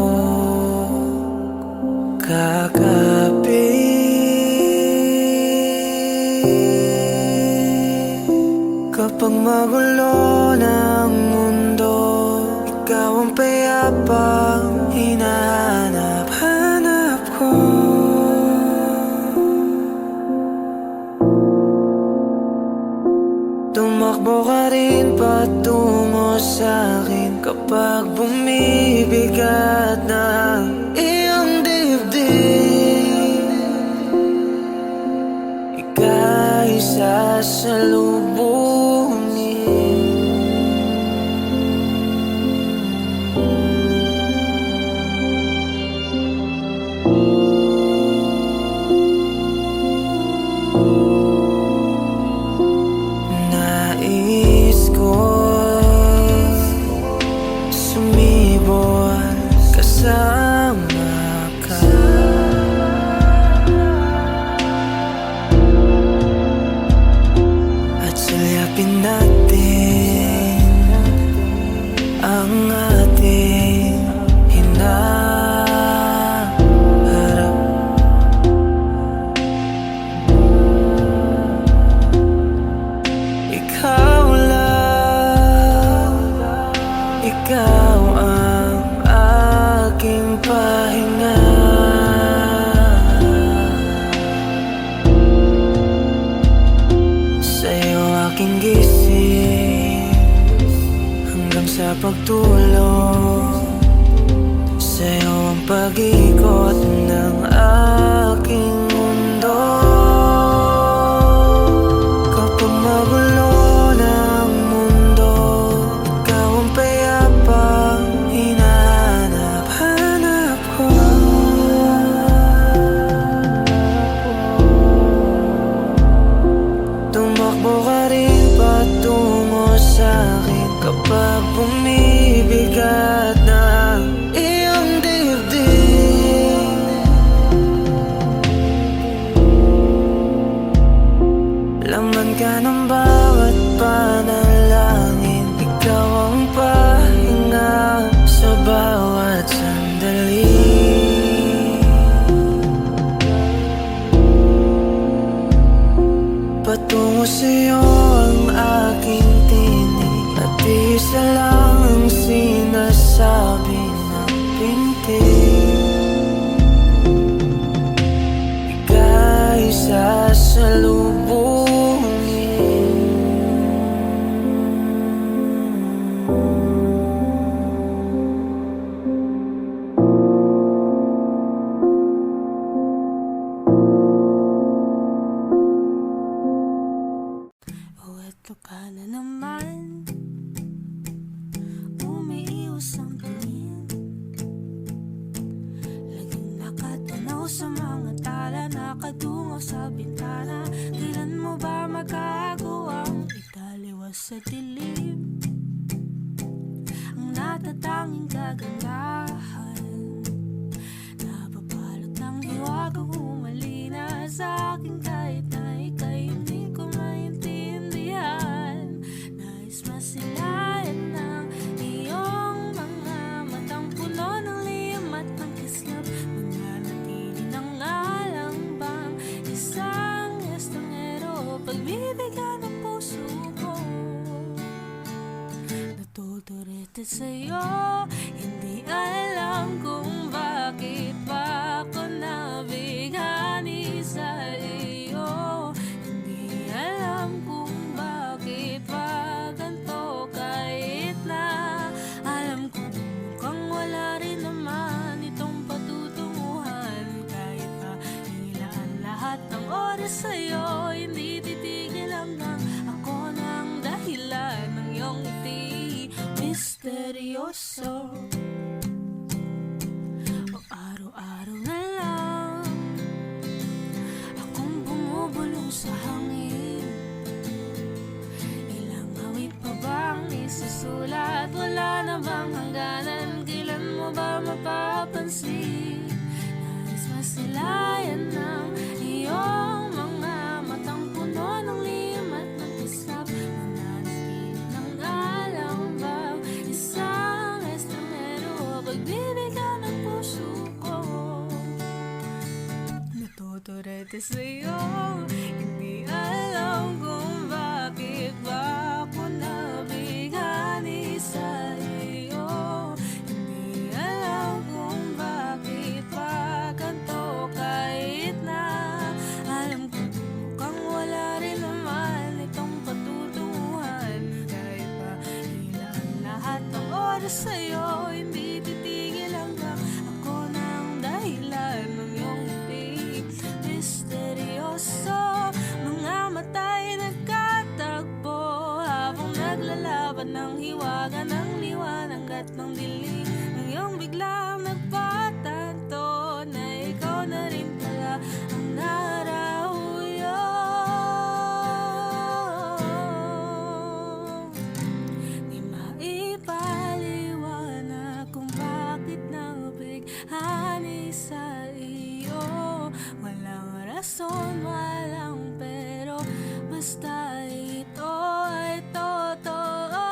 Speaker 3: kakapit. Kapag magulo ng mundo, ikaw ang payapang hinahanap-hanap ko. Tumakbo ka rin patungo sa'kin kapag bumibigat na iyong dibdib. Ika'y sasalubungin. Nais ko sumibol kasama ka. At sulyapin natin ang ating hinaharap. Ikaw lang, ikaw ang aking pahinga. Sa'yo aking gising hanggang sa pagtulog. Sa'yo ang pag-ikot ng aking mundo. Kapag magulo ng mundo, ikaw ang payapang hinahanap-hanap ko. Tumakbo ka rin patungo sa'kin kapag bumibigat na iyong dibdib. Laman ka ng bawat panalangin, ikaw ang pahinga sa bawat sandali. Patungo sa'yo ang aking tinig, at isa lang ang sinasabi ng pintig. Ika'y sasalubungin.
Speaker 1: Oh, eto ka na naman, umiiwas ang tingin. Laging nakatanaw sa mga tala, nakadungaw sa bintana. Kailan mo ba magagawang italiwas sa dilim ang natatanging kagandahan? Napabalot ng hiwaga, humalina sa akin kahit na ika'y hindi ko maintindihan. Nais masilayan ng iyong mga matang puno ng liyam at ng kislap. Mananatili ng alang bang isang estranghero, pagbibigyan ng puso ko. Natuturete sa'yo, hindi alam kung bakit ba ako nabighani sa iyo. Hindi alam kung bakit ba ganito, kahit na alam ko mukhang wala rin naman itong patutunguhan. Kahit pa ilaan lahat ng oras sa'yo, hindi titigil hanggang ako ng dahilan ng iyong ngiti misteryoso. O araw-araw na lang akong bumubulong sa hangin. Ilang awit pa bang isusulat? Wala na bang hangganan? Kailan mo ba mapapansin? Nais masilayan ng iyong mga matang puno ng liyam at ng kislap. Mananatili ng kita sa'yo. Hindi alam kung bakit ba ako nabighani sa iyo. Hindi alam kung bakit ba ganito, kahit na alam ko mukhang wala rin naman itong patutunguhan. Kahit pa ilan lahat ng oras sa'yo, hindi titigil hanggang ako ng dahilan ng iyong ngiti. Misteryoso, mga mata'y nagkatagpo habang naglalaban ng hiwaga ng liwanag at ng dilim. Ngayong biglang nagpatanto na ikaw na rin pala ang narahuyo. Di maipaliwanag kung bakit nabighani sa iyo. Walang rason, walang pero, basta ito ay totoo.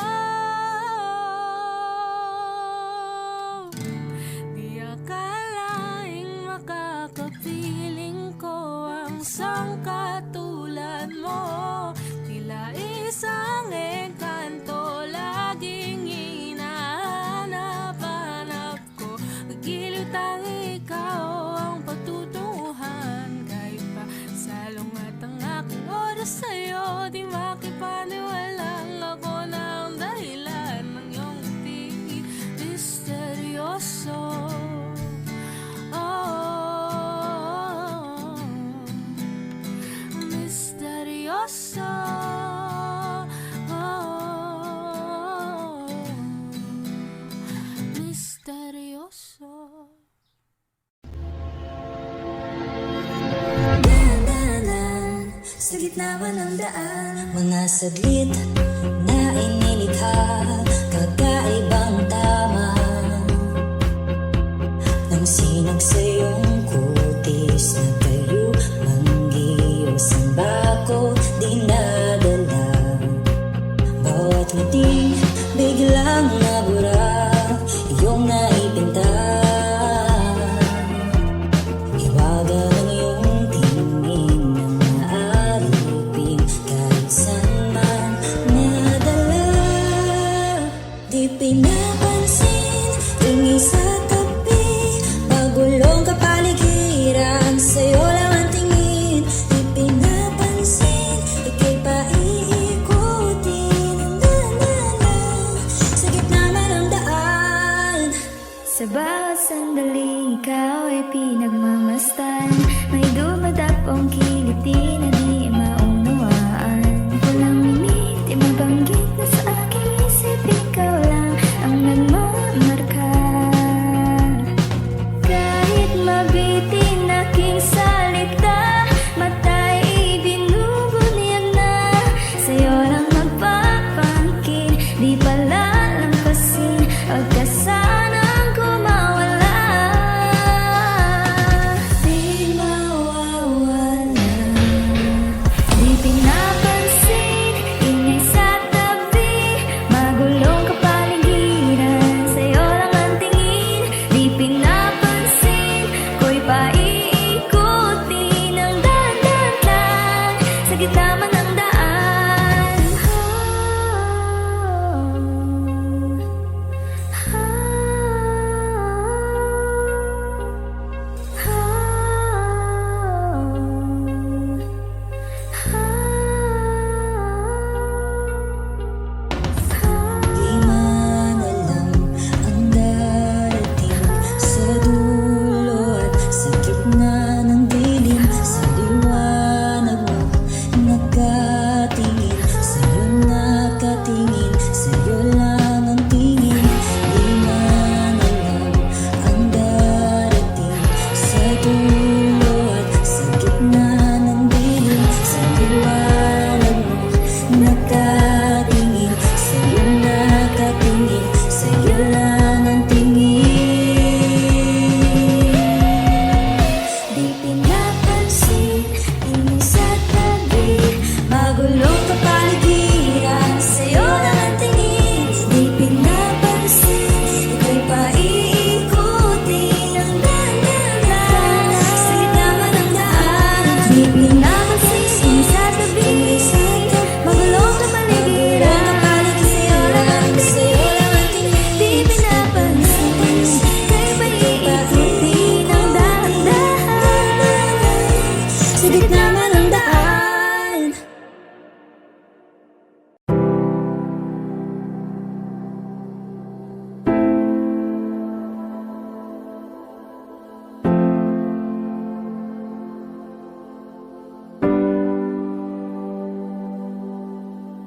Speaker 1: Di akalaing makakapiling ko ang sangkatulad mo. Tila isang engkanto, laging hinahanap-hanap ko. Magiliw tang ikaw ang pagtutunguhan. Kahit pa salong at ang aking oras sa'yo, di makipaniwalang ako ng dahilan ng iyong ngiti. Misteryoso, oh, misteryoso, oh, misteryoso.
Speaker 3: Daanan sa gitna man ng daan, mga saglit na inilikha, kakaibang tama ng sinag sa iyong kutis na tayo manggiyos ang bako dinadala. Bawat ngiting biglang nabura, iyong naipinta. Iwaga ng iyong tingin na naaripin, kahit saan man nadala. Di pinapansin, tingi sa tabi, magulong kapaligiran, sa'yo lang ang tingin. Di pinapansin, ika'y paiikutin ang daan sa gitna man ng daan. Sa bawat sandali, ikaw ay pinagmamastan. May dumadapong kiliti na di maunawaan. Walang minit, di mabanggit na sa aking isip, ikaw lang ang nagmamarka. Kahit mabitin aking salita, mata'y ibinubunyag na. Sa'yo lang magpapangkin, di pala lampasin, pagkasanang kumawala. Di mawawala, di pinapansin, ingay sa tabi, magulong kapaligiran, sa'yo lang ang tingin. Di pinapansin, ko'y paiikutin ang daan-daan sa gitna man ng daan.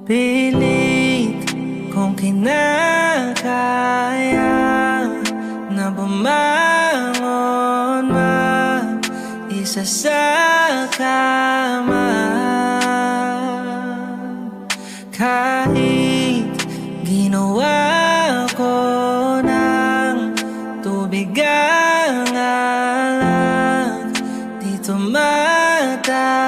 Speaker 3: Pilit kong kinakaya na bumangon mag-isa sa kama. Kahit ginawa ko ng tubig ang alak, di tumatama.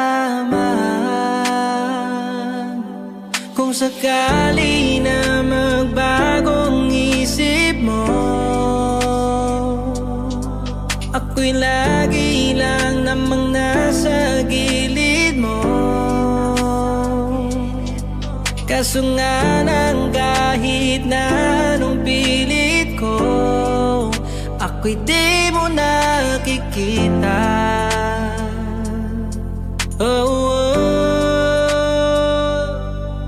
Speaker 3: Kung sakali na magbagong isip mo, ako'y lagi lang namang nasa gilid mo. Kaso nga nang kahit na anong pilit ko, ako'y di mo nakikita.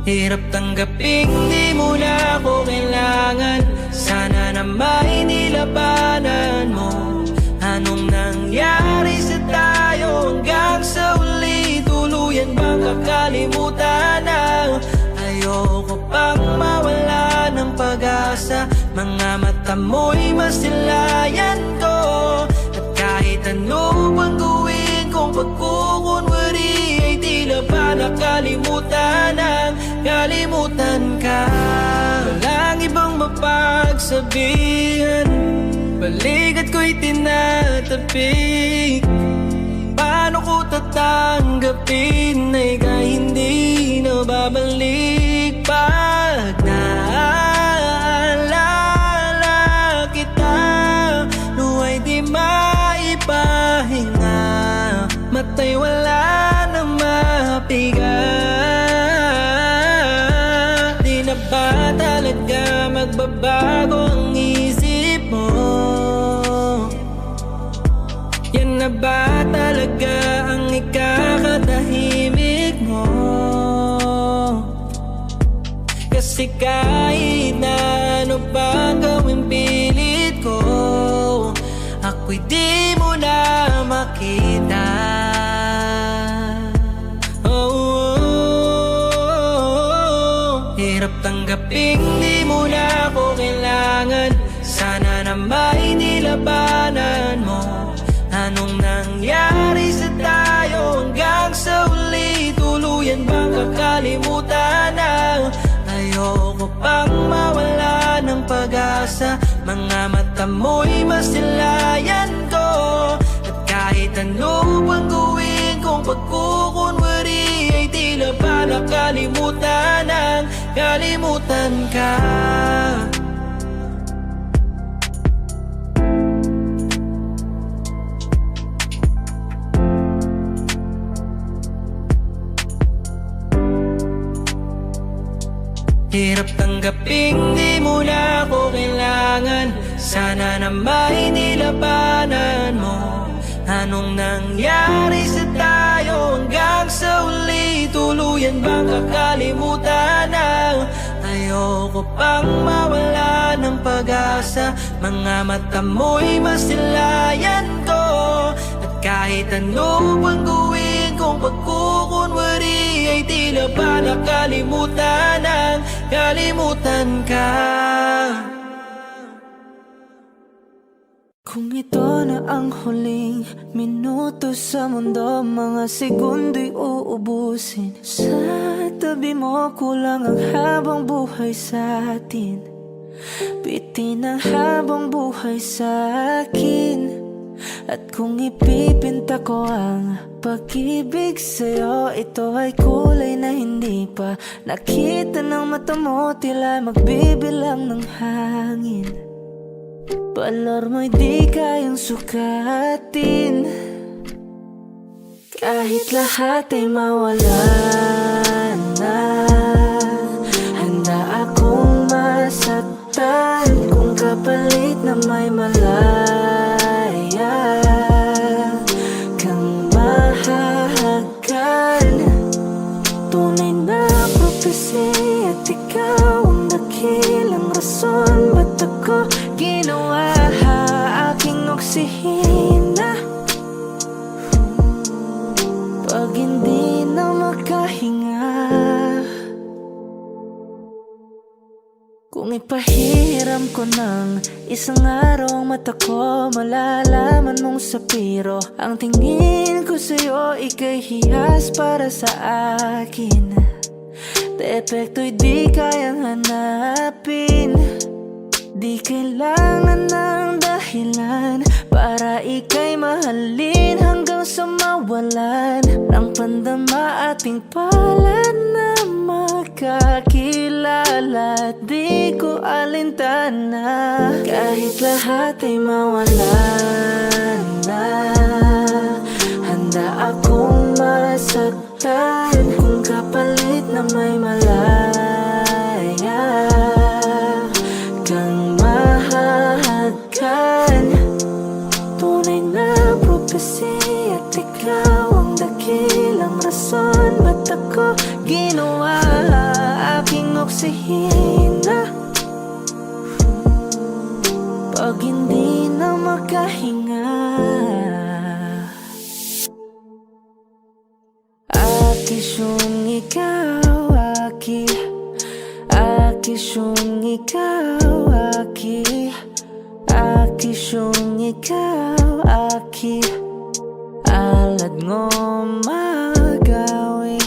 Speaker 3: Hirap tanggaping di mo na ako kailangan. Sana na may nilabanan mo. Anong nangyari sa tayo hanggang sa uli? Tuluyan bang kakalimutan na? Ayoko pang mawala ng pag-asa. Mga mata mo'y masilayan ko. At kahit ano bang gawin kong pagkukunwari, ay tila ba nakalimutan ang kalimutan ka. Walang ibang mapagsabihan, balikat ko'y tinatapik. Paano ko tatanggapin ay ka hindi na babalik? Pag naalala kita, luwa'y di maipahinga. Mata'y wala na mapiga. Di na ba talaga magbabago ang isip mo? Yan na ba talaga ang ikakatahimik mo? Kasi kahit na ano pa gawin pilit ko, ako'y di mo na makita. Hirap tanggaping di mo na ako kailangan. Sana na may nilabanan mo. Anong nangyari sa tayo hanggang sa uli? Tuluyan bang kakalimutan na? Ayoko pang mawala ng pag-asa. Mga mata mo'y masilayan ko. At kahit ano bang gawin kong pagkukunwari, ay tila ba nakalimutan ang kalimutan ka. Hirap tanggaping di mo na ako kailangan. Sana na may nilabanan mo. Anong nangyari sa tayo hanggang sa uli? Tuluyan bang kakalimutan na? Ayoko pang mawala ng pag-asa. Mga mata mo'y masilayan ko. At kahit ano bang gawin kong pagkukunwari, ay tila ba nakalimutan ang kalimutan ka. Kung ito na ang huling minuto sa mundo, mga segundo'y uubusin. Sa tabi mo kulang ang habang buhay sa atin. Bitin ang habang buhay sa akin. At kung ipipinta ko ang pag-ibig sa'yo, ito ay kulay na hindi pa nakita ng mata mo. Tila magbibilang ng hangin. Balor mo'y di kayang sukatin. Kahit lahat ay mawala na, handa akong masaktan kung kapalit na may malaya kang mahahagan. Tunay na prophecy at ikaw ang dakilang rason. Ba't ako ginawa aking oksihina? Pag hindi na makahinga, Kung ipahiram ko ng isang araw ang mata ko, malalaman mong sapiro. Ang tingin ko sa'yo, ika'y hiyas para sa akin. Depekto'y di kayang hanapin. Di kailangan ng dahilan para ika'y mahalin hanggang sa mawalan ng pandama ating palad na magkakilala. Di ko alintana kahit lahat ay mawalan na. Handa akong masaktan kung kapalit na may malaya kang mahahagkan. Tunay na prophecy at ikaw ang dakilang rason ba't ako ginawa aking oksihina. Pag hindi na makahinga, akisyong ikaw, akisyong ikaw, akisyong ikaw, alad ngo magawi.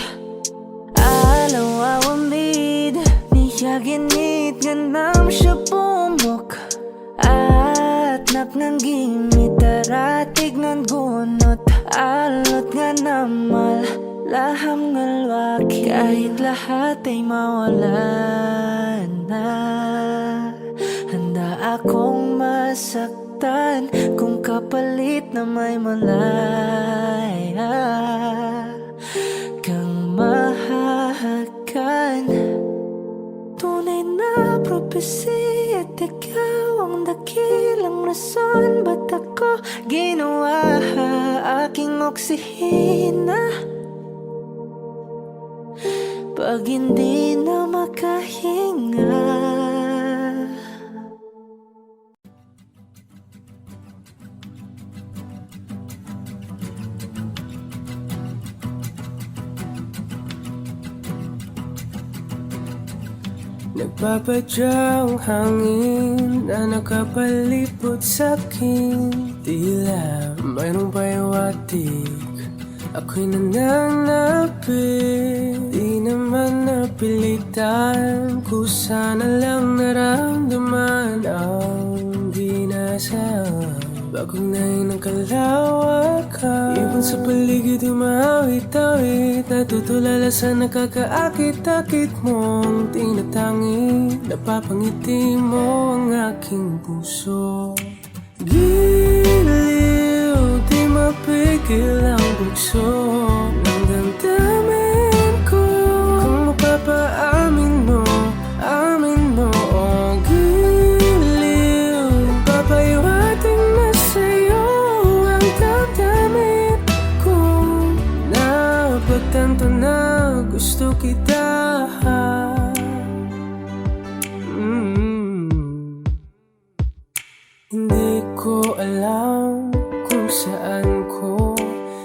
Speaker 3: Alaw awamid niya ginit nga nam siya pumok. At napnang gimit aratig ng gunot. Alot nga namal laham ngalwaki. Kahit lahat ay mawalan na, handa akong masaktan kung kapalit na may malaya kang mahahagkan. Tunay na prophecy at ikaw ang dakilang rason ba't ako ginawa aking oksihina. Pag hindi na makahinga,
Speaker 5: nagpapadyang hangin na nakapalipot sa'kin. Tila mayroong payawatig, ako'y nananapit. Di naman napilitan, kusana lang naramdaman ang dinasal. Bagong nain ng kalawakan, ibon sa paligid umawit-awit. Natutulala sa nakakaakit-akit mong tinatangi. Napapangiti mo ang aking puso. Giliw, di mapigil ang bugso ng damdamin ko. Kung mapapaamin mo, amin mo. Oh, giliw, papayawating na sa'yo ang damdamin ko. Napagtanto na gusto kita. Hindi ko alam kung saan ko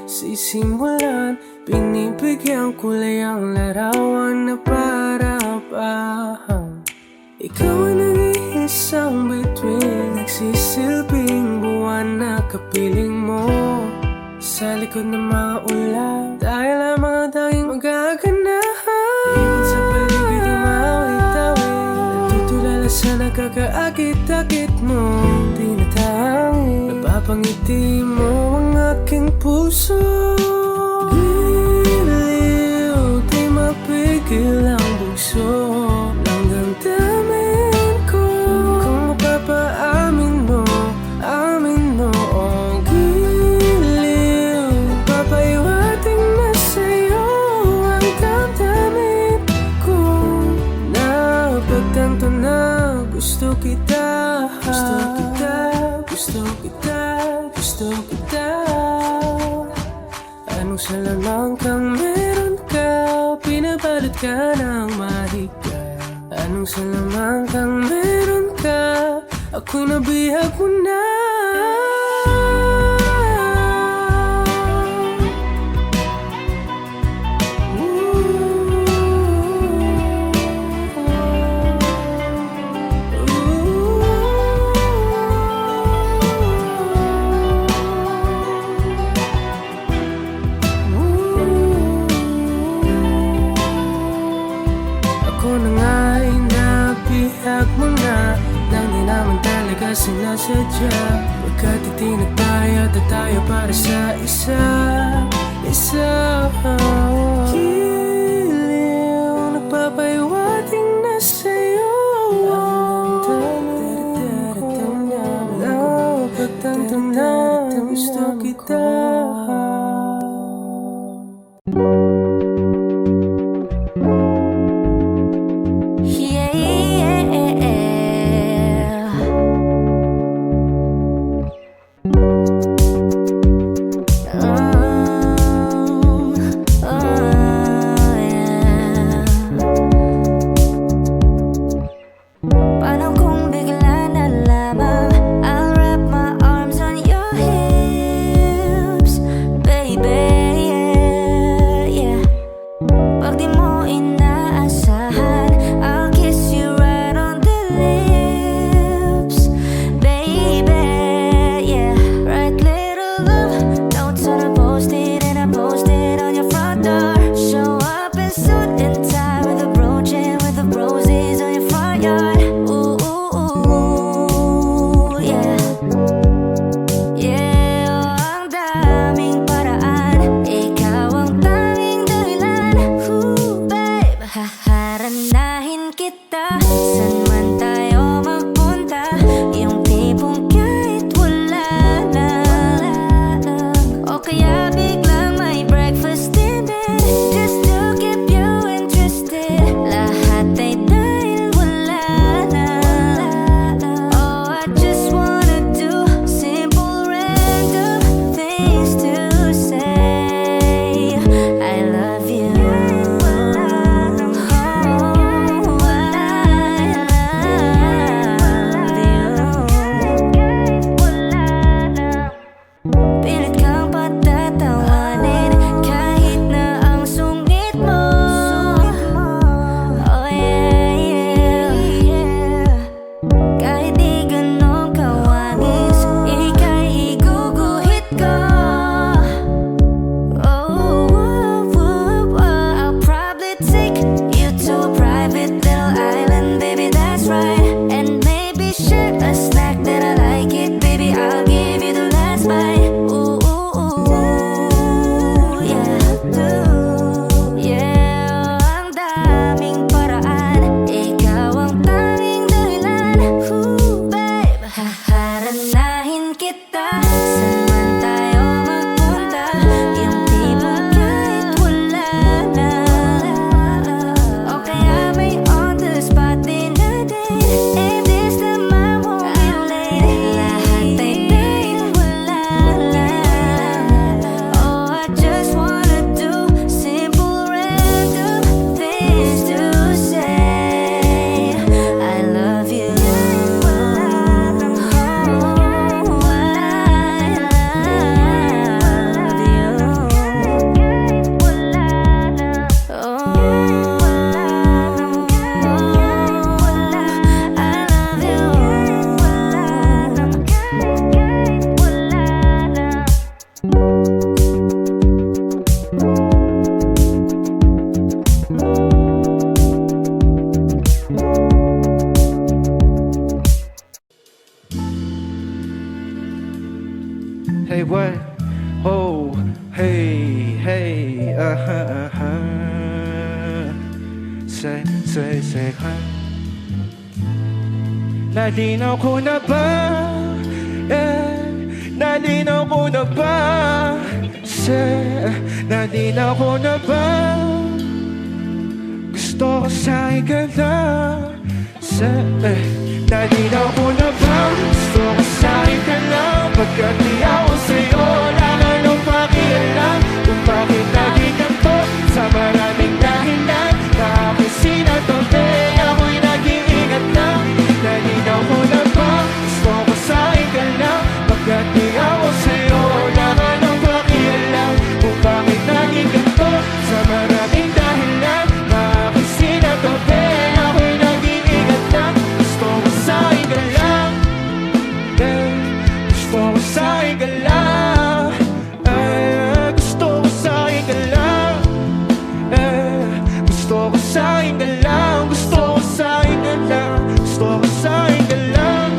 Speaker 5: sisimulan. Binibigyan kulay ang larawan na para-parahan. Ikaw ang nag-iisang bituin, nagsisilbing buwan na kapiling mo. Sa likod ng mga ulan, dahil ang mga tanging magaganahan. Ibon sa paligid umawit-awit, natutulala sa nakakaakit-akit mo. Tinatangi, napapangiti mo ang aking puso. Giliw, di mapigil ang bugso ng damdamin ko. Kung mapapaamin mo, amin mo. Oh, giliw, papayawating na sa'yo ang damdamin ko. Napagtanto na gusto kita. Gusto kita, gusto kita, gusto kita. Anong salamang kang meron ka, pinabalot ka ng mahika. Anong salamang kang meron ka, ako'y nabihag mo na. kita sinasadya. Pagkat itinag tayo at tayo para sa isa. Giliw, nagpapahiwating na sa'yo. Pagtanto na gusto kita.
Speaker 1: Paano kung bigla na lamang I'll wrap my arms on your hips, baby, yeah. Pag di mo inaasahan, I'll kiss you right on the lips, baby, yeah. Write little love notes on a post-it and I post it on your front door. Show up in suit and tie with a brooch and with the roses on your front yard. Haharanahin kita, saan man tayo magpunta. Yung tipong kahit wala na, o kaya biglang may breakfast in bed, just to keep you interested. Lahat ay dahil wala na. Oh, I just wanna do simple random things to say I love you. Pilit kang patatawanin kahit na ang sungit mo. Oh yeah, yeah, yeah. Kahit di ganon kawangis, ika'y iguguhit ko. Oh, I'll probably take you to a private little island, baby, that's right. And maybe share a snack that I like it, baby, I'll give you the last bite. Yeah, ang daming paraan, ikaw ang tanging dahilan. Babe, haharanahin kita, saan man tayo magpunta. Yung tipong kahit wala na, o kaya may on the spot din na date. And this time I won't be late. Lahat ay dahil wala na. Oh, I just wanna do simple random things to say I love you.
Speaker 5: Hey, what? Oh, hey, Say, nalinaw ko na ba? Nalinaw ko na ba? Nalinaw ko na ba? Gusto ko sa'yo ka na. Nalinaw ko na ba? Gusto ko sa'yo ka na. Pagkat di ako sa'yo, wala ka nang pakialam kung bakit lagi ganito. Sa maraming dahilan, nakakisin at tote, ako'y nag-iingat lang. Nalinaw ko na ba? Gusto ko sa'yo ka na. Pagkat di ako sa'yo, wala ka nang pakialam kung bakit lagi ganito. Sa maraming dahilan, nakakisin at tote, ako'y nag-iingat lang. Gusto ko sa'yo ka lang. Gusto ko sa'yo ka lang. Gusto ko sa'yo ka lang. Gusto ko sa'yo ka lang. Gusto ko sa'yo ka lang. Gusto ko sa'yo ka lang.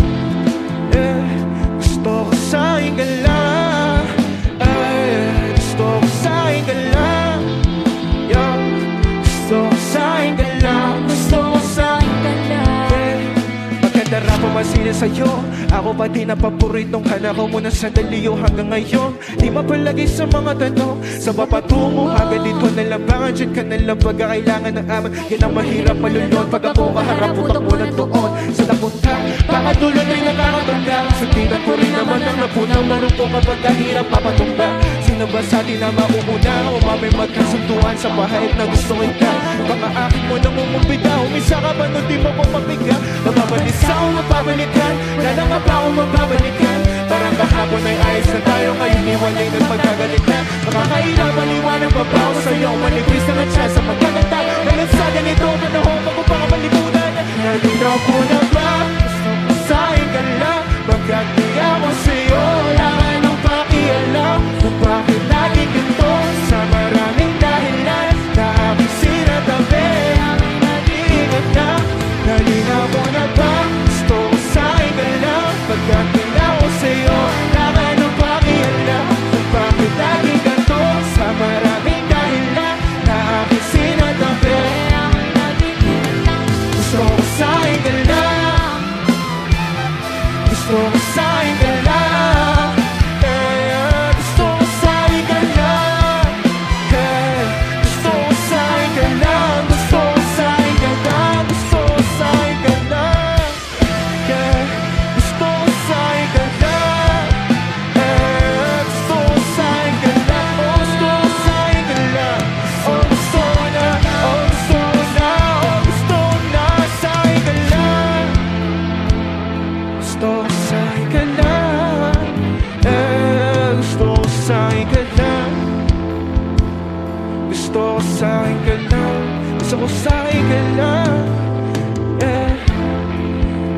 Speaker 5: masili sa'yo. Ako pa din ang paboritong kana ko muna sandali o hanggang ngayon. Di mapalagay sa mga tanong, sa papatungo hanggang dito na lambangan. Diyan ka na lang pagka kailangan ng amin. Yan ang mahirap malulod pag ako kaharap utak mo na doon sa napunta. Baka dulo na'y nakakatanda. Suntinan ko rin naman ang napunang marunong ko kapag kahirap papatumba. Sino ba sa atin na mauuna o mamay magkasunduan sa pahayag na gusto kita? Baka akin mo nang umumpita, umisa ka man o di mo ko mabiga. Mababalisa o mapabalikan, lala nga pa o mapabalikan. Parang kahapon ay ayos na tayo, ngayon iwalay na magkagalitan. Makakahirap aliwanag pa ba ako sa'yo, manipis na lang siya sa magkagata. Ngayon sa ganito, panahon bago pa ka malibunan. Nandito ko na ba? Sa'yo ka lang, bagkat di ako sa'yo. Wala ka nang pakialam kung bakit laging ganito. Sa maraming dahilan na aking sinatabi, aking nag-iingat na. Nalinaw ko na ba? Gusto ko sa'yo ka lang, bagkat di ako sa'yo. Wala ka nang pakialam kung bakit laging ganito. Sa maraming dahilan na aking sinatabi, aking nag-iingat na. Gusto ko sa'yo ka lang, gusto ko sa'yo ka lang. Gusto ko sa'yo ka lang. Gusto ko sa'yo ka lang. Gusto ko sa'yo ka lang. Gusto ko sa'yo ka lang. Gusto ko sa'yo ka lang. Gusto ko sa'yo ka lang. Oh, gusto ko sa'yo ka lang. Oh, gusto ko na. Oh, gusto ko na. Oh, gusto ko na. Sa'yo ka lang. Gusto ko sa'yo ka lang. Gusto ko sa'yo ka lang. Gusto ko sa'yo ka lang. Gusto ko sa'yo ka lang.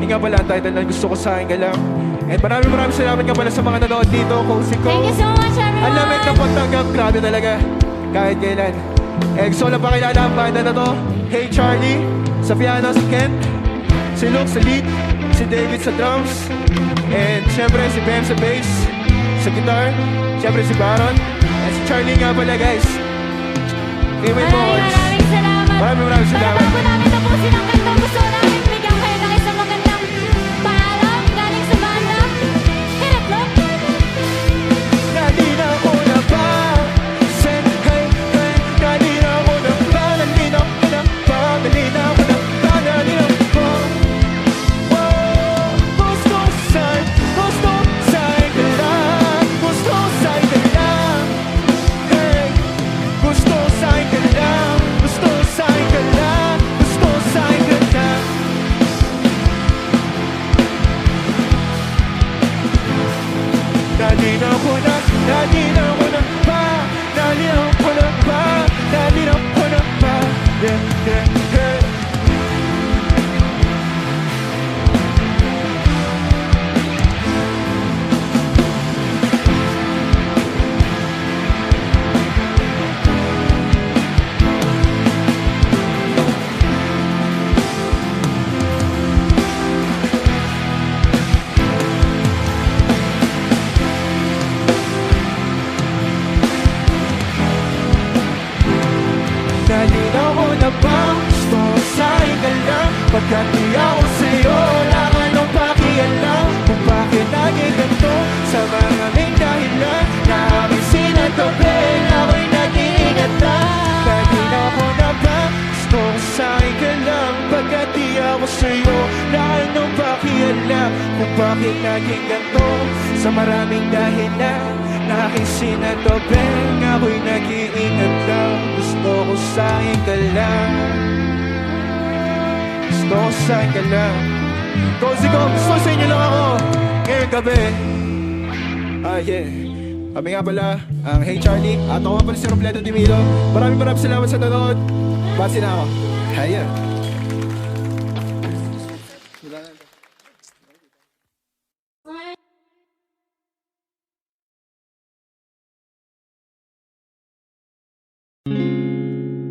Speaker 5: Yung nga pala ang title na Gusto Ko Sa'yo Ka Lang. And maraming salamat nga pala sa mga nanood dito. Cozy ko.
Speaker 1: Thank you so much, everyone!
Speaker 5: Ang lamig na pagtanggap, grabe talaga. Kahit kailan. Gusto ko lang pakilala ang banda na to. Hey Charlie, sa piano si Kent, si Luke sa lead, si David sa drums, and syempre si Bam sa bass, sa guitar, syempre si Baron, and si Charlie nga pala guys. Female vocals.
Speaker 1: Maraming salamat!
Speaker 5: Maraming salamat.
Speaker 1: Pero bago namin tapusin ang kantang, gusto namin bigyan kayo ng isang magandang paalam galing sa banda. Hit it, Luke!
Speaker 5: Nalinaw ko na ba? Say, hey, hey, nalinaw ko na ba? Nalinaw ko na ba? Nalinaw ko na ba? Nalinaw ko. Wow, gusto ko sa'yo ka lang. Gusto ko sa'yo ka lang. Hey, gusto ko sa'yo ka lang. Gusto ko sa'yo ka lang. Gusto ko sa'yo ka lang. Nalinaw ko na ba? Nalinaw ko na ba? Nalinaw ko na ba? Yeah, yeah, yeah. Nalinaw ko na ba? Gusto ko sa'yo ka lang. Pagkat di ako sa'yo, wala ka nang pakialam kung bakit naging ganito. Sa maraming dahilan na aking sinatabi, ako'y nag-iingat na. Nalinaw ko na ba? Gusto ko sa'yo ka lang. Pagkat di ako sa'yo, wala ka nang pakialam kung bakit naging ganito. Sa maraming dahilan na aking sinatabi, ako'y nag-iingat lang. Gusto ko sa'yo ka lang. Gusto ko sa'yo ka lang. Cozy ko, gusto sa inyo lang ako ngayong gabi. Yeah. Kami nga pala ang Hey Charlie. At ako nga pala si Robledo Dimilo. Maraming salamat sa nanood. Basi na ako. Hiya.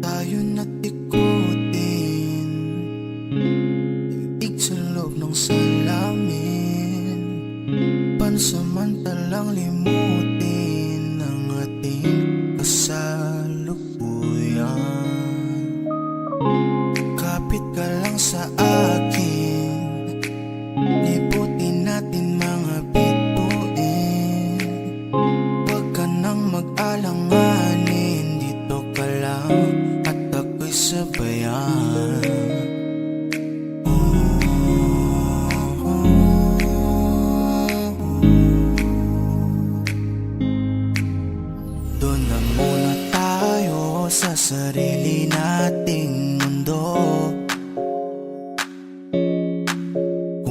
Speaker 7: Tayo natikutin, ibig sa loob ng salamin, pansamantalang limutin ang ating kasalukuyan. Kapit ka lang sa akin, di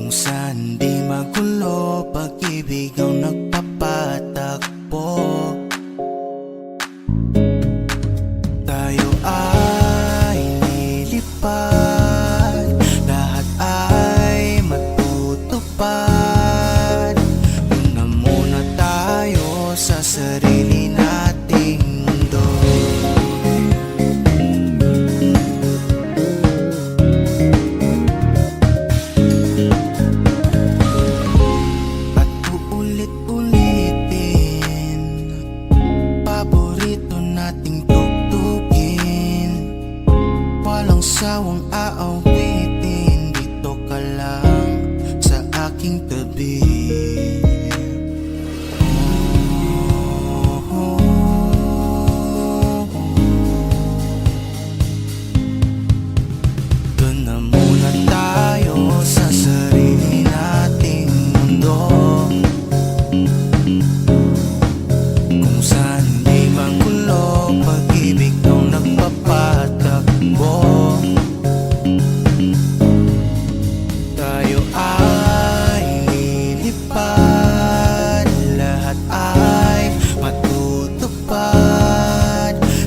Speaker 7: Kung saan di magulo, pag-ibig ang nagpapatakbo. Tayo ay lilipad, lahat ay matutupad. Una muna tayo sa sarili nating mundo. At uulit-ulitin, paborito nating tugtugin. Walang sawang aawitin, dito ka lang sa aking tabi. Doon na muna tayo sa sarili nating mundo. Kung saan di magulo, pag-ibig ang nagpapatakbo. Tayo ay lilipad, lahat ay matutupad.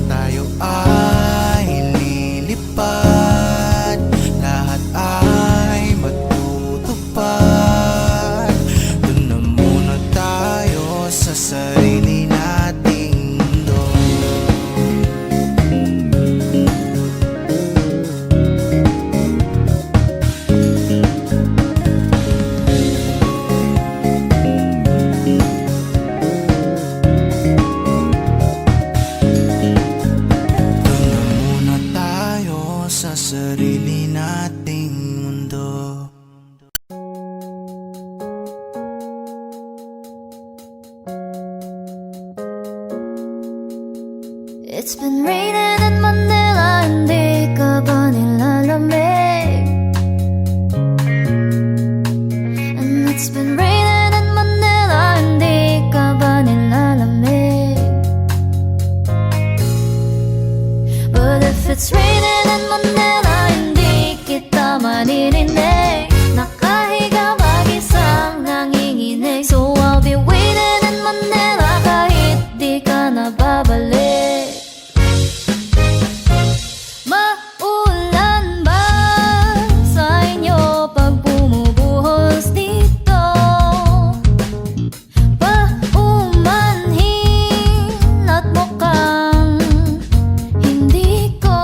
Speaker 7: Tayo ay lilipad, lahat ay matutupad. Doon na muna tayo sa sarili nating mundo. Doon na muna tayo sa sarili nating mundo.
Speaker 1: It's been raining in Manila, hindi ka ba nilalamig? And it's been raining in Manila, hindi ka ba nilalamig? But if it's raining in Manila, hindi kita maririnig. Nakahiga mag-isang nanginginig. So I'll be waiting in Manila kahit di ka na babalik. Maulan ba sa inyo pag bumubuhos dito? Paumanhin at mukhang hindi ko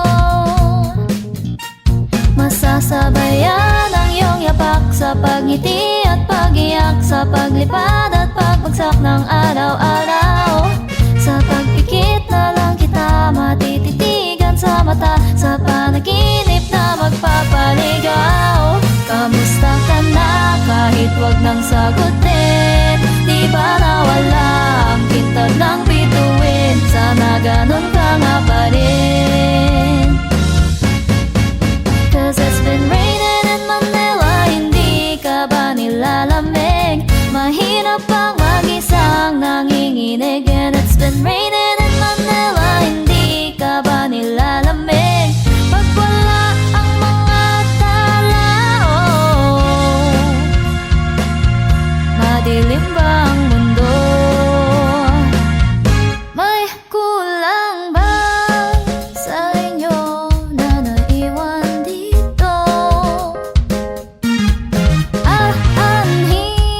Speaker 1: masasabayan ang iyong yapak sa pagngiti at pag-iyak, sa paglipad at pagbagsak ng araw-araw. Sa pagpikit na lang kita matititigan sa mata, sa panaginip na magpapaligaw. Kamusta ka na kahit wag nang sagutin? Di ba nawala ang pintad ng bituin? Sana ganun ka nga pa rin. Cause it's been raining in Manila, hindi ka ba nilalamig? Mahirap bang mag-isang nanginginig? And it's been raining in Manila, hindi ka ba nilalamig? Pag wala ang mga tao, madilim ba ang mundo? May kulang ba sa inyo na naiwan dito? Aanhin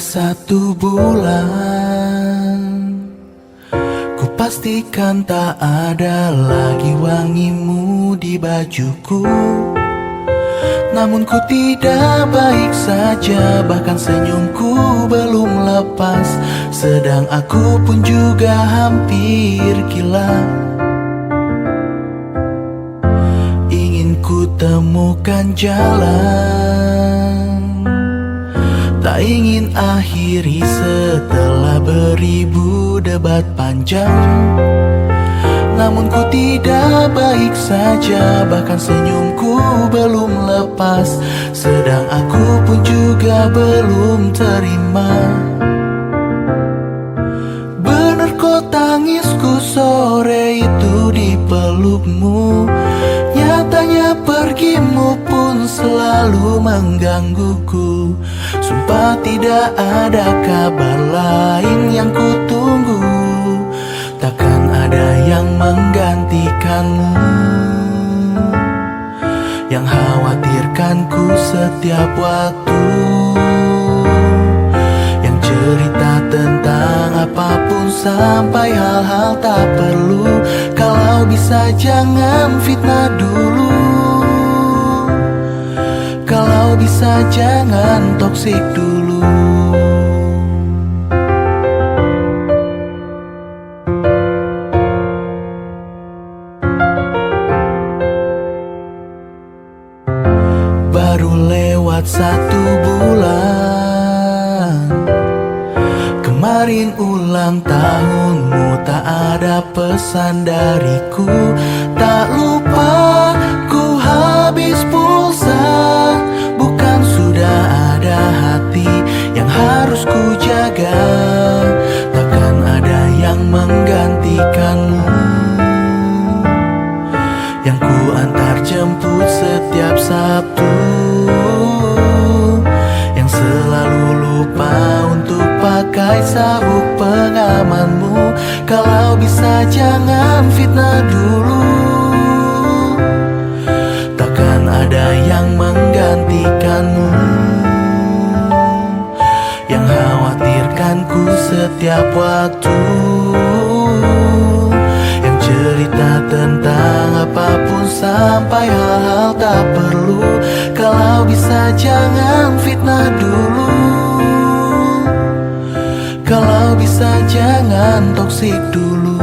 Speaker 7: 1 bulan, ku pastikan tak ada lagi wangimu di bajuku. Namun ku tidak baik saja, bahkan senyumku belum lepas. Sedang aku pun juga hampir gila. Ingin ku temukan jalan, tak ingin akhiri setelah beribu debat panjang. Namun ku tidak baik saja, bahkan senyumku belum lepas. Sedang aku pun juga belum terima. Bener kok tangisku sore itu di pelukmu. Nyatanya pergimu pun selalu menggangguku. Sumpah tidak ada kabar lain yang ku tunggu. Takkan ada yang menggantikanmu, yang khawatirkanku setiap waktu, yang cerita tentang apapun sampai hal-hal tak perlu. Kalau bisa jangan fitnah dulu, kalau bisa jangan toksik dulu. Baru lewat 1 bulan, kemarin ulang tahunmu, tak ada pesan dariku. Tak lupa ku habis pulsa, bukan sudah ada hati yang harus ku jaga. Takkan ada yang menggantikanmu, yang ku antar jemput setiap Sabtu, yang selalu lupa untuk pakai sabuk pengamanmu. Kalau bisa jangan fitnah dulu, takkan ada yang menggantikanmu, yang khawatirkanku setiap waktu, yang cerita tentang apapun sampai hal-hal tak perlu. Kalau bisa jangan fitnah dulu, kalau bisa jangan toksik dulu.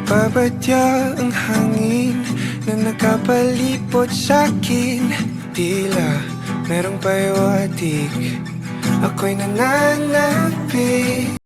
Speaker 5: Nagbabadya ang hangin na nakapalipot sa'kin. Tila merong pahiwatig, ako'y nananapig.